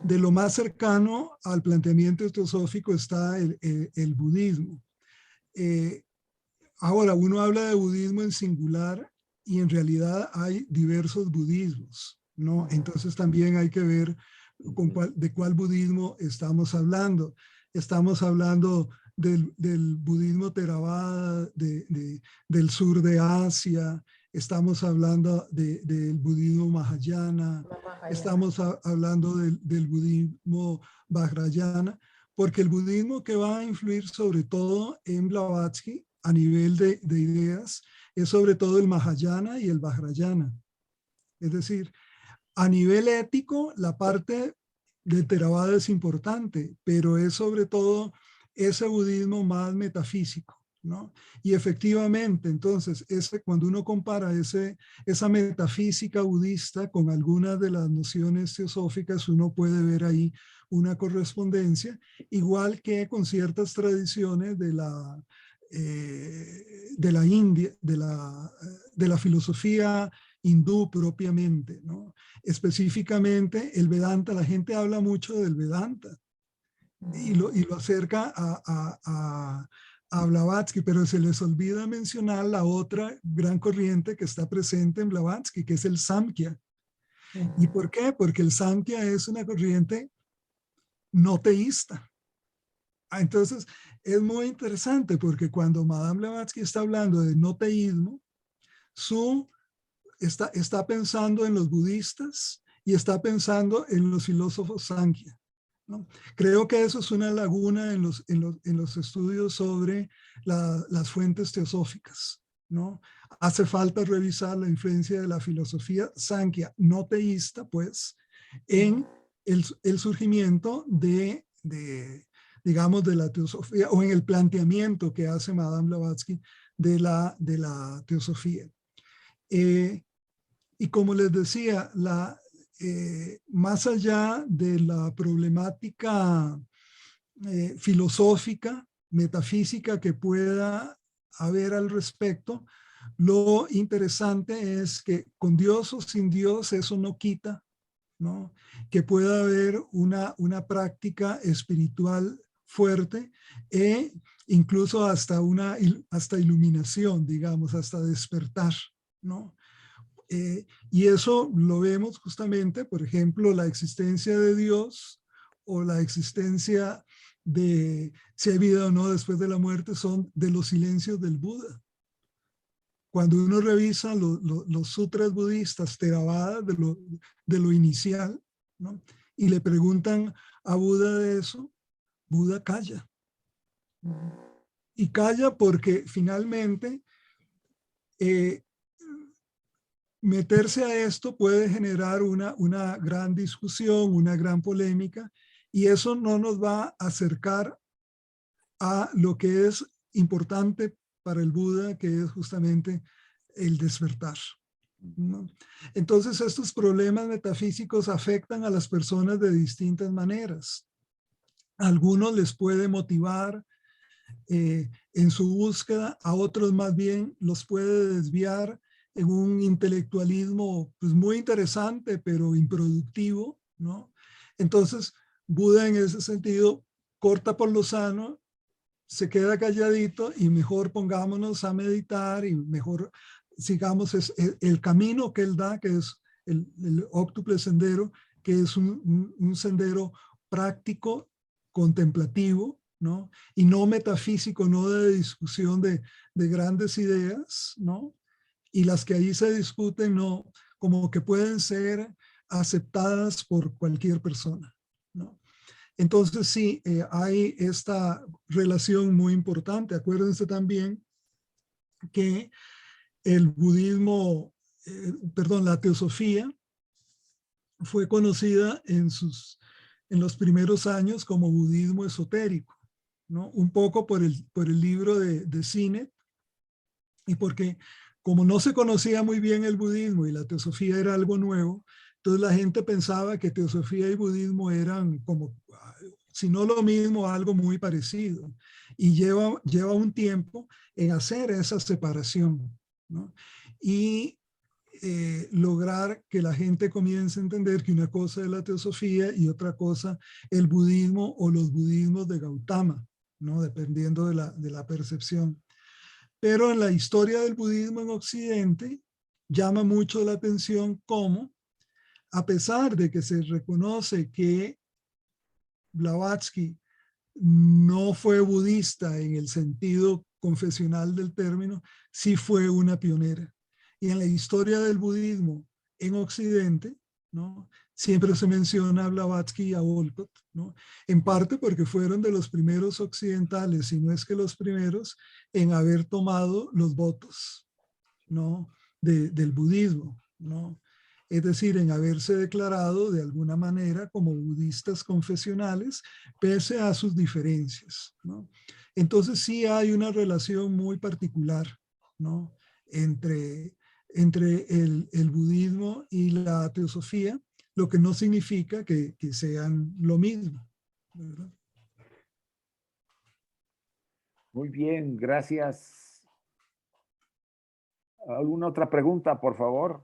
de lo más cercano al planteamiento teosófico está el budismo. Ahora, uno habla de budismo en singular y en realidad hay diversos budismos, ¿no? Entonces también hay que ver de cuál budismo estamos hablando. Estamos hablando del budismo Theravada del sur de Asia, estamos hablando del budismo Mahayana, estamos hablando del budismo Vajrayana, porque el budismo que va a influir sobre todo en Blavatsky a nivel de ideas es sobre todo el Mahayana y el Vajrayana. Es decir, a nivel ético, la parte del Theravada es importante, pero es sobre todo ese budismo más metafísico, ¿no? Y efectivamente, entonces, cuando uno compara esa metafísica budista con algunas de las nociones teosóficas, uno puede ver ahí una correspondencia, igual que con ciertas tradiciones de la India, de la filosofía hindú propiamente, ¿no? Específicamente el Vedanta, la gente habla mucho del Vedanta y lo acerca a Blavatsky, pero se les olvida mencionar la otra gran corriente que está presente en Blavatsky, que es el Samkhya. ¿Y por qué? Porque el Samkhya es una corriente no teísta. Entonces, es muy interesante porque cuando Madame Blavatsky está hablando de no teísmo, está pensando en los budistas y está pensando en los filósofos Samkhya, ¿no? Creo que eso es una laguna en los estudios sobre las fuentes teosóficas, ¿no? Hace falta revisar la influencia de la filosofía Samkhya no teísta, pues, en el surgimiento digamos, de la teosofía, o en el planteamiento que hace Madame Blavatsky de la teosofía. Y como les decía, más allá de la problemática filosófica, metafísica que pueda haber al respecto, lo interesante es que con Dios o sin Dios eso no quita, ¿no? Que pueda haber una práctica espiritual fuerte e incluso hasta iluminación, digamos, hasta despertar, ¿no? Y eso lo vemos justamente, por ejemplo, la existencia de Dios o la existencia de si hay vida o no después de la muerte son de los silencios del Buda. Cuando uno revisa los sutras budistas, Theravada, de lo inicial, ¿no? Y le preguntan a Buda de eso, Buda calla. Y calla porque finalmente meterse a esto puede generar una gran discusión, una gran polémica, y eso no nos va a acercar a lo que es importante para el Buda, que es justamente el despertar, ¿no? Entonces, estos problemas metafísicos afectan a las personas de distintas maneras. A algunos les puede motivar en su búsqueda, a otros más bien los puede desviar en un intelectualismo pues, muy interesante, pero improductivo, ¿no? Entonces, Buda en ese sentido corta por lo sano, se queda calladito y mejor pongámonos a meditar y mejor sigamos el camino que él da, que es el óctuple sendero, que es un sendero práctico, contemplativo, ¿no? Y no metafísico, no de discusión de grandes ideas, ¿no? y las que ahí se discuten no, como que pueden ser aceptadas por cualquier persona, ¿no? Entonces sí, hay esta relación muy importante. Acuérdense también que el budismo, la teosofía fue conocida en los primeros años como budismo esotérico, ¿no? Un poco por el libro de Sinnett, y porque como no se conocía muy bien el budismo y la teosofía era algo nuevo, entonces la gente pensaba que teosofía y budismo eran como, si no lo mismo, algo muy parecido. Y lleva un tiempo en hacer esa separación, ¿no? Y lograr que la gente comience a entender que una cosa es la teosofía y otra cosa el budismo o los budismos de Gautama, ¿no? Dependiendo de la percepción. Pero en la historia del budismo en Occidente llama mucho la atención cómo, a pesar de que se reconoce que Blavatsky no fue budista en el sentido confesional del término, sí fue una pionera. Y en la historia del budismo en Occidente, ¿no? Siempre se menciona a Blavatsky y a Olcott, ¿no? En parte porque fueron de los primeros occidentales, si no es que los primeros, en haber tomado los votos, ¿no? Del budismo, ¿no? Es decir, en haberse declarado de alguna manera como budistas confesionales, pese a sus diferencias, ¿no? Entonces sí hay una relación muy particular, ¿no? Entre el budismo y la teosofía, lo que no significa que sean lo mismo, ¿verdad? Muy bien, gracias. ¿Alguna otra pregunta, por favor?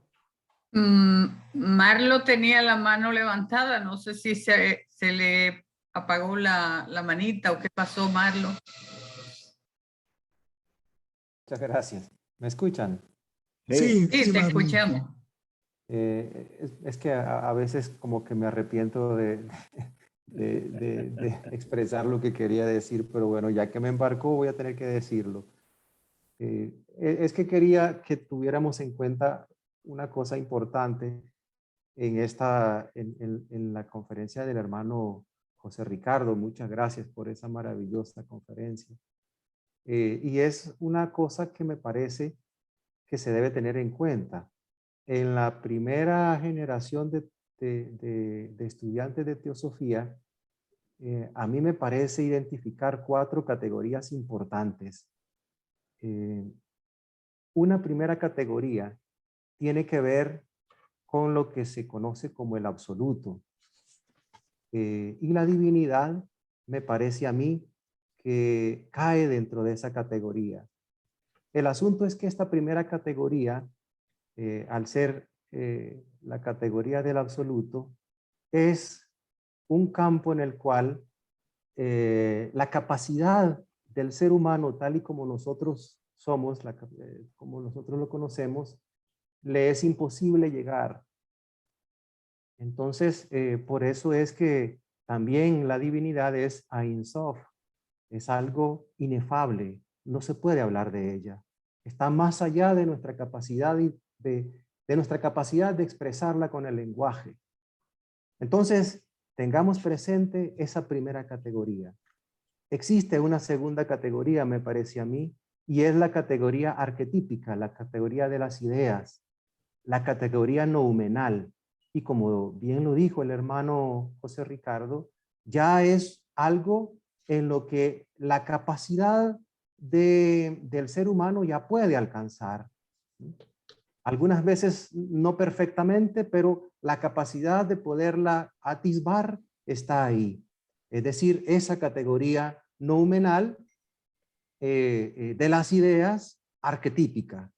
Marlo tenía la mano levantada, no sé si se le apagó la manita o qué pasó, Marlo. Muchas gracias. ¿Me escuchan? Sí, Sí, te Marlon. escuchamos. Es que a veces como que me arrepiento de expresar lo que quería decir, pero bueno, ya que me embarcó voy a tener que decirlo. Es que quería que tuviéramos en cuenta una cosa importante en la conferencia del hermano José Ricardo. Muchas gracias por esa maravillosa conferencia. Y es una cosa que me parece que se debe tener en cuenta. En la primera generación de estudiantes de teosofía, a mí me parece identificar 4 categorías importantes. Una primera categoría tiene que ver con lo que se conoce como el absoluto. Y la divinidad me parece a mí que cae dentro de esa categoría. El asunto es que esta primera categoría, al ser la categoría del absoluto, es un campo en el cual la capacidad del ser humano, tal y como nosotros somos, como nosotros lo conocemos, le es imposible llegar. Entonces, por eso es que también la divinidad es Ein Sof, es algo inefable, no se puede hablar de ella. Está más allá de nuestra capacidad de nuestra capacidad de expresarla con el lenguaje. Entonces, tengamos presente esa primera categoría. Existe una segunda categoría, me parece a mí, y es la categoría arquetípica, la categoría de las ideas, la categoría noumenal. Y como bien lo dijo el hermano José Ricardo, ya es algo en lo que la capacidad del ser humano ya puede alcanzar. Algunas veces no perfectamente, pero la capacidad de poderla atisbar está ahí. Es decir, esa categoría noumenal de las ideas arquetípica.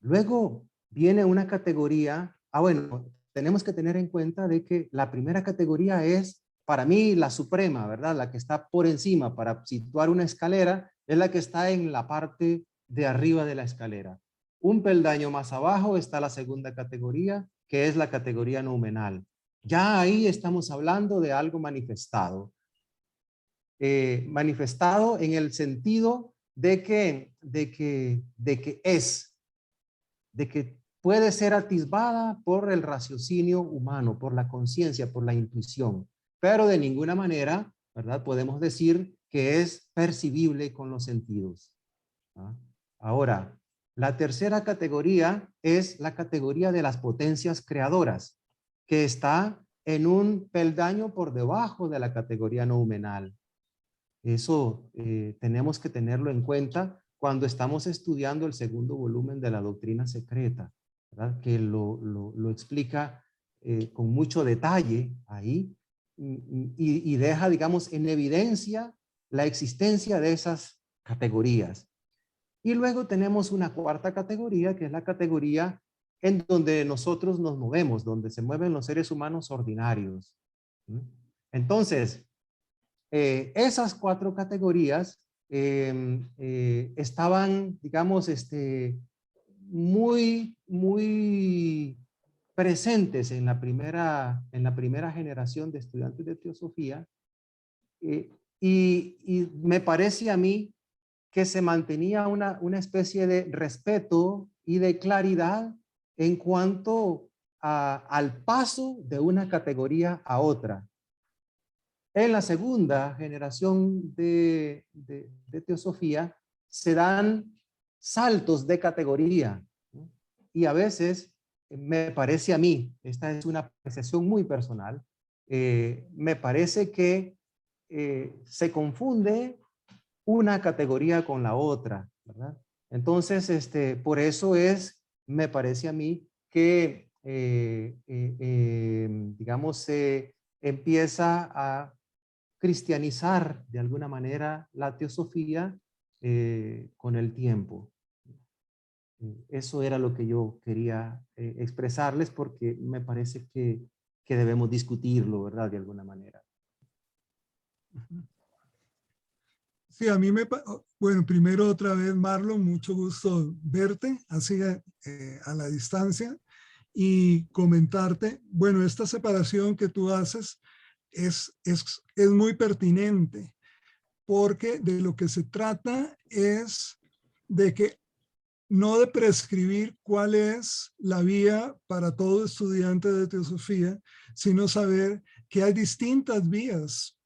Luego viene una categoría, bueno, tenemos que tener en cuenta de que la primera categoría es para mí la suprema, ¿verdad? La que está por encima, para situar una escalera, es la que está en la parte de arriba de la escalera. Un peldaño más abajo está la segunda categoría, que es la categoría noumenal. Ya ahí estamos hablando de algo manifestado. Manifestado en el sentido de que es. de que puede ser atisbada por el raciocinio humano, por la conciencia, por la intuición, pero de ninguna manera, ¿verdad? Podemos decir que es percibible con los sentidos. ¿Ah? Ahora, la tercera categoría es la categoría de las potencias creadoras, que está en un peldaño por debajo de la categoría noumenal. Eso tenemos que tenerlo en cuenta cuando estamos estudiando el segundo volumen de la doctrina secreta, ¿verdad? Que lo explica con mucho detalle ahí y deja, digamos, en evidencia la existencia de esas categorías. Y luego tenemos una cuarta categoría, que es la categoría en donde nosotros nos movemos, donde se mueven los seres humanos ordinarios. Entonces, esas cuatro categorías estaban, digamos, muy presentes en la primera generación de estudiantes de teosofía, y me parece a mí que se mantenía una especie de respeto y de claridad en cuanto al paso de una categoría a otra. En la segunda generación de teosofía se dan saltos de categoría, ¿no? Y a veces me parece a mí, esta es una apreciación muy personal, me parece que se confunde una categoría con la otra, ¿verdad? Entonces, por eso me parece a mí que, digamos, se empieza a cristianizar de alguna manera la teosofía con el tiempo. Eso era lo que yo quería expresarles, porque me parece que debemos discutirlo, ¿verdad? De alguna manera. Sí, a mí bueno, primero otra vez, Marlon, mucho gusto verte así a la distancia y comentarte, bueno, esta separación que tú haces es muy pertinente, porque de lo que se trata es de que no de prescribir cuál es la vía para todo estudiante de teosofía, sino saber que hay distintas vías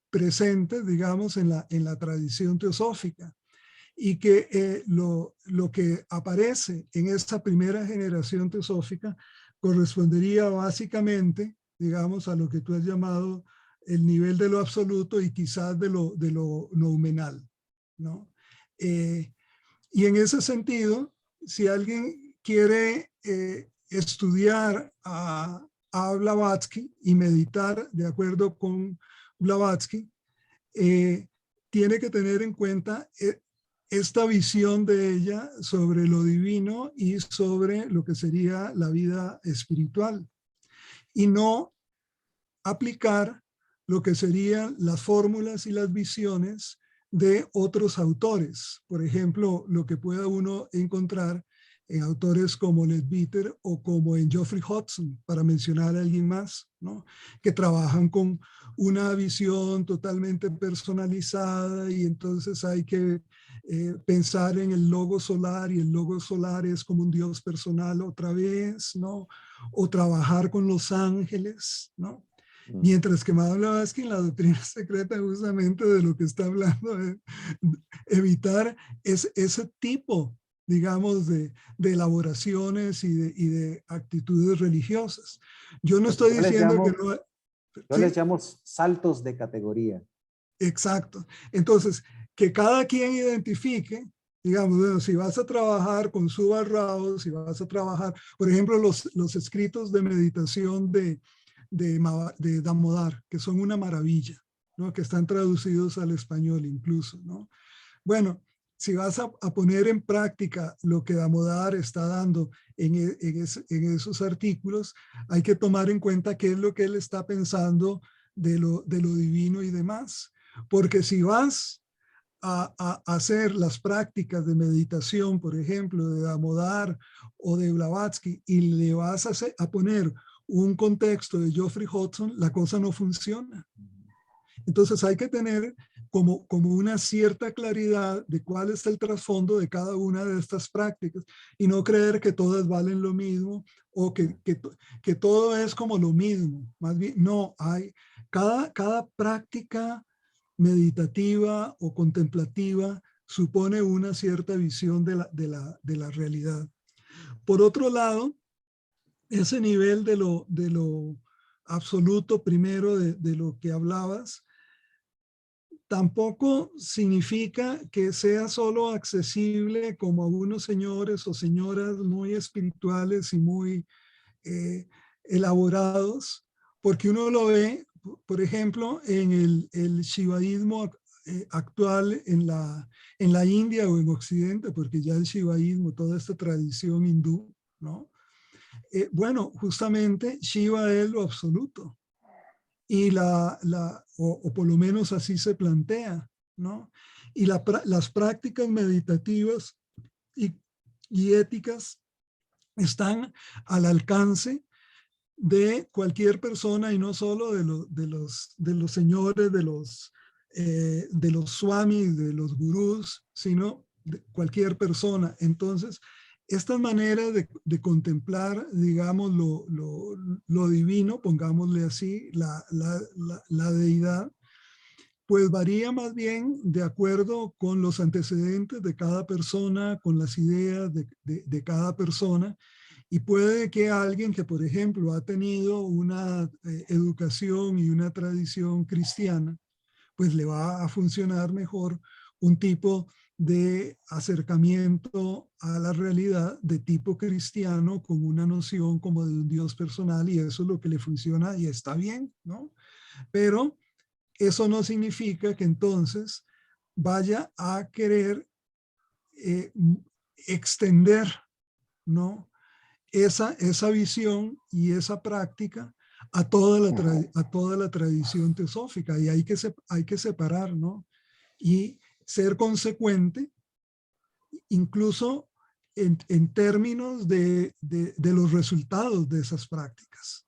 presentes, digamos, en la tradición teosófica, y que lo que aparece en esta primera generación teosófica correspondería básicamente, digamos, a lo que tú has llamado el nivel de lo absoluto y quizás de lo noumenal, ¿no? Y en ese sentido, si alguien quiere estudiar a Blavatsky y meditar de acuerdo con Blavatsky, tiene que tener en cuenta esta visión de ella sobre lo divino y sobre lo que sería la vida espiritual, y no aplicar lo que serían las fórmulas y las visiones de otros autores. Por ejemplo, lo que pueda uno encontrar en autores como Leadbeater o como en Geoffrey Hudson, para mencionar a alguien más, ¿no? Que trabajan con una visión totalmente personalizada, y entonces hay que pensar en el logo solar, y el logo solar es como un Dios personal otra vez, ¿no? O trabajar con los ángeles, ¿no? Mientras que Madame Blavatsky en la doctrina secreta justamente de lo que está hablando es evitar ese tipo, digamos, de elaboraciones y de actitudes religiosas. Yo no estoy diciendo que no... Yo les llamo saltos de categoría. Exacto. Entonces, que cada quien identifique, digamos, bueno, si vas a trabajar con Subal Rao, si vas a trabajar, por ejemplo, los escritos de meditación de Damodar, que son una maravilla, ¿no? Que están traducidos al español incluso, ¿no? Bueno, si vas a poner en práctica lo que Damodar está dando en esos artículos, hay que tomar en cuenta qué es lo que él está pensando de lo divino y demás. Porque si vas a hacer las prácticas de meditación, por ejemplo, de Damodar o de Blavatsky, y le vas a poner un contexto de Geoffrey Hudson, la cosa no funciona. Entonces hay que tener como una cierta claridad de cuál es el trasfondo de cada una de estas prácticas y no creer que todas valen lo mismo o que todo es como lo mismo. Más bien, no, hay cada práctica meditativa o contemplativa supone una cierta visión de la realidad. Por otro lado, ese nivel de lo absoluto primero de lo que hablabas, tampoco significa que sea solo accesible como a unos señores o señoras muy espirituales y muy elaborados, porque uno lo ve, por ejemplo, en el shivaísmo actual en la India o en Occidente, porque ya el shivaísmo, toda esta tradición hindú, ¿no? Bueno, justamente Shiva es lo absoluto. Y o por lo menos así se plantea, ¿no? Y las prácticas meditativas y éticas están al alcance de cualquier persona y no solo de los señores, de los swamis, de los gurús, sino de cualquier persona. Entonces, estas maneras de contemplar, digamos, lo divino, pongámosle así, la deidad, pues varía más bien de acuerdo con los antecedentes de cada persona, con las ideas de cada persona. Y puede que alguien que, por ejemplo, ha tenido una educación y una tradición cristiana, pues le va a funcionar mejor un tipo de acercamiento a la realidad de tipo cristiano con una noción como de un Dios personal, y eso es lo que le funciona y está bien, ¿no? Pero eso no significa que entonces vaya a querer extender, ¿no?, esa visión y esa práctica a toda la tradición teosófica, y hay que separar, ¿no? Y ser consecuente, incluso en términos de los resultados de esas prácticas.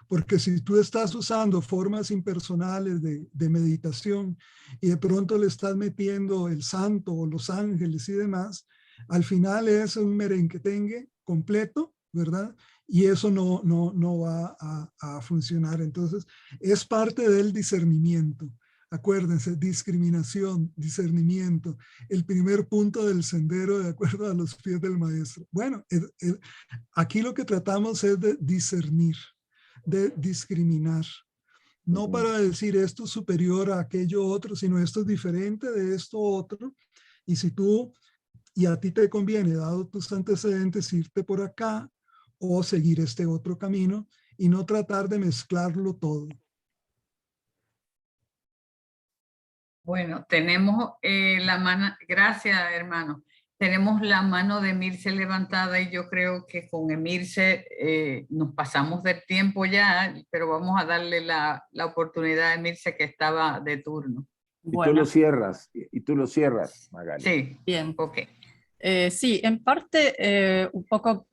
Porque si tú estás usando formas impersonales de meditación y de pronto le estás metiendo el santo o los ángeles y demás, al final es un merenquetengue completo, ¿verdad? Y eso no va a funcionar. Entonces, es parte del discernimiento. Acuérdense, discriminación, discernimiento, el primer punto del sendero de acuerdo a los pies del maestro. Bueno, aquí lo que tratamos es de discernir, de discriminar. No para decir esto es superior a aquello otro, sino esto es diferente de esto otro. Y si tú, y a ti te conviene, dado tus antecedentes, irte por acá o seguir este otro camino y no tratar de mezclarlo todo. Bueno, tenemos la mano, gracias hermano, tenemos la mano de Emirce levantada y yo creo que con Emirce nos pasamos del tiempo ya, pero vamos a darle la oportunidad a Emirce que estaba de turno. Bueno. Y tú lo cierras, Magali. Sí, bien. Ok. Sí, en parte un poco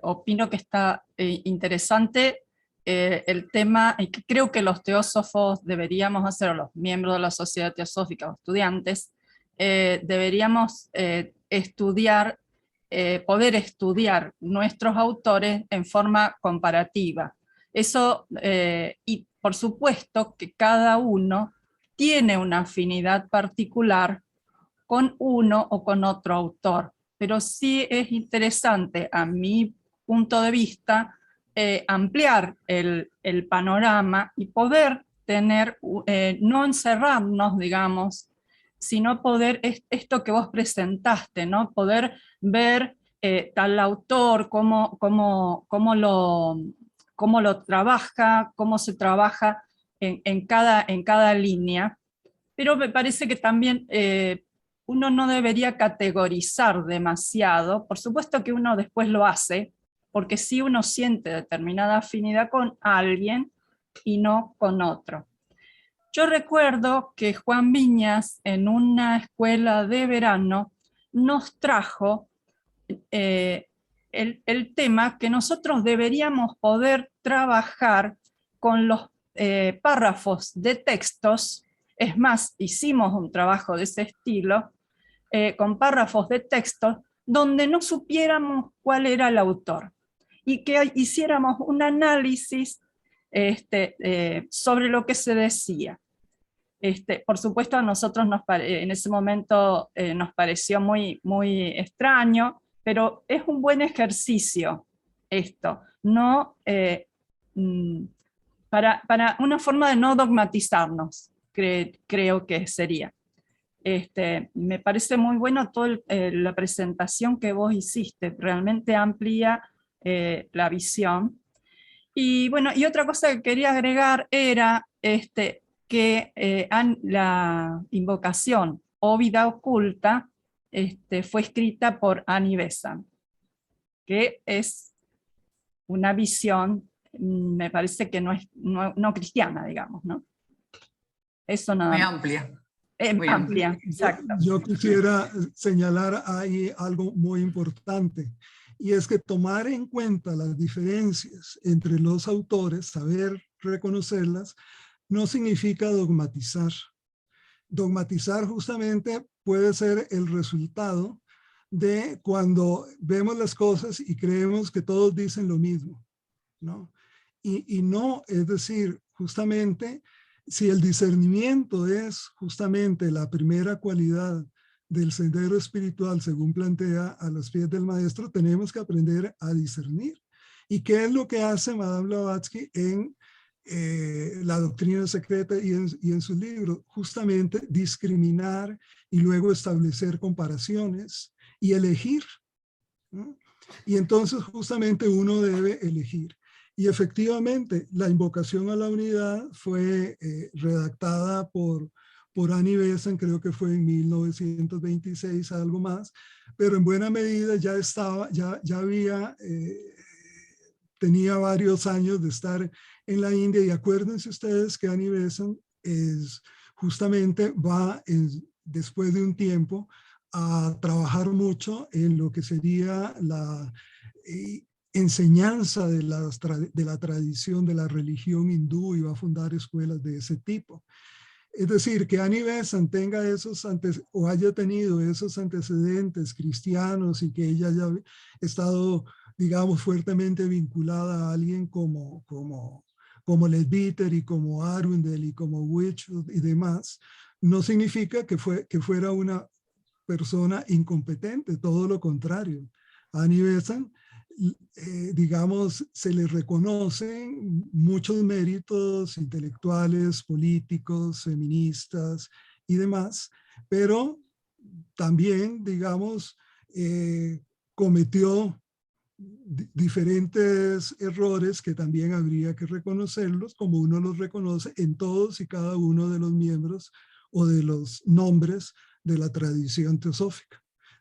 opino que está interesante el tema, y que creo que los teósofos deberíamos hacer, o los miembros de la sociedad teosófica o estudiantes, deberíamos estudiar, poder estudiar nuestros autores en forma comparativa. Eso, y por supuesto que cada uno tiene una afinidad particular con uno o con otro autor, pero sí es interesante, a mi punto de vista, ampliar el panorama y poder tener, no encerrarnos, digamos, sino poder, esto que vos presentaste, ¿no? Poder ver tal autor, cómo lo trabaja, cómo se trabaja en cada línea, pero me parece que también uno no debería categorizar demasiado. Por supuesto que uno después lo hace, porque sí uno siente determinada afinidad con alguien y no con otro. Yo recuerdo que Juan Viñas en una escuela de verano nos trajo el tema que nosotros deberíamos poder trabajar con los párrafos de textos. Es más, hicimos un trabajo de ese estilo, con párrafos de textos donde no supiéramos cuál era el autor y que hiciéramos un análisis sobre lo que se decía. Por supuesto, a nosotros en ese momento nos pareció muy extraño, pero es un buen ejercicio esto, no, para una forma de no dogmatizarnos, creo que sería. Me parece muy bueno toda la presentación que vos hiciste, realmente amplia la visión. Y bueno, y otra cosa que quería agregar era que la invocación o vida oculta fue escrita por Annie Besant, que es una visión, me parece que no cristiana, digamos, ¿no? Eso nada Muy más. amplia. Muy amplia, exacto. Yo quisiera señalar ahí algo muy importante, y es que tomar en cuenta las diferencias entre los autores, saber reconocerlas, no significa dogmatizar. Dogmatizar justamente puede ser el resultado de cuando vemos las cosas y creemos que todos dicen lo mismo, ¿no? Y no, es decir, justamente, si el discernimiento es justamente la primera cualidad del sendero espiritual, según plantea a los pies del maestro, tenemos que aprender a discernir. ¿Y qué es lo que hace Madame Blavatsky en La doctrina secreta y en su libro? Justamente discriminar y luego establecer comparaciones y elegir, ¿no? Y entonces justamente uno debe elegir. Y efectivamente, la invocación a la unidad fue redactada por Annie Besant, creo que fue en 1926, algo más, pero en buena medida ya había, tenía varios años de estar en la India, y acuérdense ustedes que Annie Besant justamente va después de un tiempo a trabajar mucho en lo que sería la enseñanza de la tradición de la religión hindú, y va a fundar escuelas de ese tipo. Es decir, que Annie Besant tenga o haya tenido esos antecedentes cristianos, y que ella haya estado, digamos, fuertemente vinculada a alguien como Leadbeater y como Arundel y como Whitfield y demás, no significa que fuera una persona incompetente, todo lo contrario. Annie Besant, digamos, se le reconocen muchos méritos intelectuales, políticos, feministas y demás, pero también, digamos, cometió diferentes errores que también habría que reconocerlos, como uno los reconoce en todos y cada uno de los miembros o de los nombres de la tradición teosófica.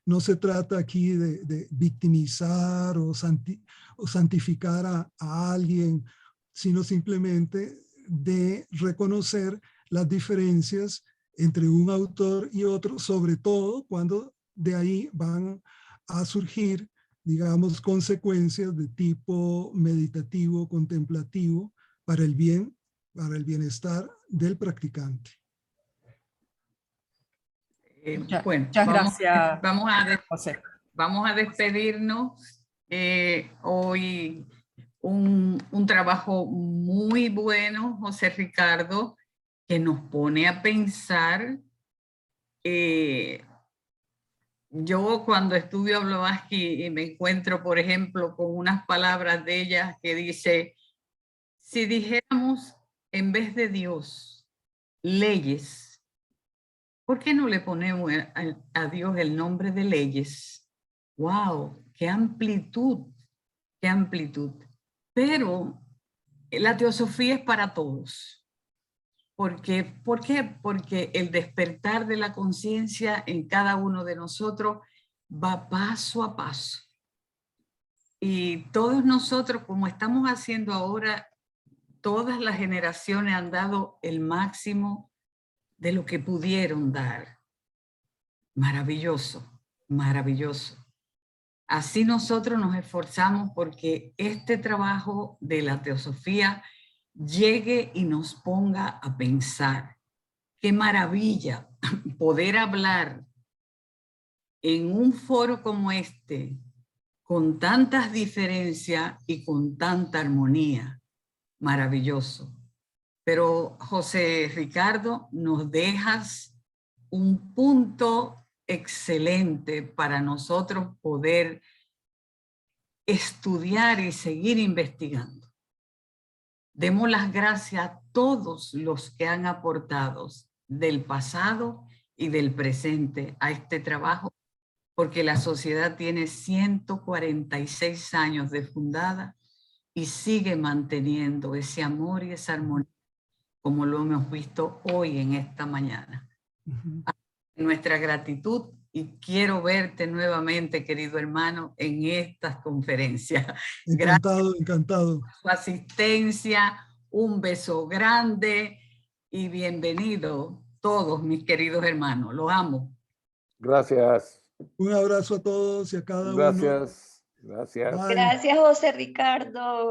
No se trata aquí de victimizar o santificar a alguien, sino simplemente de reconocer las diferencias entre un autor y otro, sobre todo cuando de ahí van a surgir, digamos, consecuencias de tipo meditativo, contemplativo, para el bienestar del practicante. Bueno, muchas gracias, José. Vamos a despedirnos. Hoy un trabajo muy bueno, José Ricardo, que nos pone a pensar. Yo cuando estudio a Blavatsky y me encuentro, por ejemplo, con unas palabras de ella que dice: si dijéramos en vez de Dios leyes, ¿por qué no le ponemos a Dios el nombre de leyes? ¡Wow! ¡Qué amplitud! ¡Qué amplitud! Pero la teosofía es para todos. ¿Por qué? Porque el despertar de la conciencia en cada uno de nosotros va paso a paso. Y todos nosotros, como estamos haciendo ahora, todas las generaciones han dado el máximo de lo que pudieron dar. Maravilloso, maravilloso. Así nosotros nos esforzamos porque este trabajo de la teosofía llegue y nos ponga a pensar. Qué maravilla poder hablar en un foro como este, con tantas diferencias y con tanta armonía. Maravilloso. Pero José Ricardo, nos dejas un punto excelente para nosotros poder estudiar y seguir investigando. Demos las gracias a todos los que han aportado del pasado y del presente a este trabajo, porque la sociedad tiene 146 años de fundada y sigue manteniendo ese amor y esa armonía, como lo hemos visto hoy en esta mañana. Nuestra gratitud, y quiero verte nuevamente, querido hermano, en estas conferencias. Encantado, encantado. Por su asistencia, un beso grande y bienvenido todos mis queridos hermanos. Los amo. Gracias. Un abrazo a todos y a cada uno. Gracias. Gracias. Bye. Gracias, José Ricardo.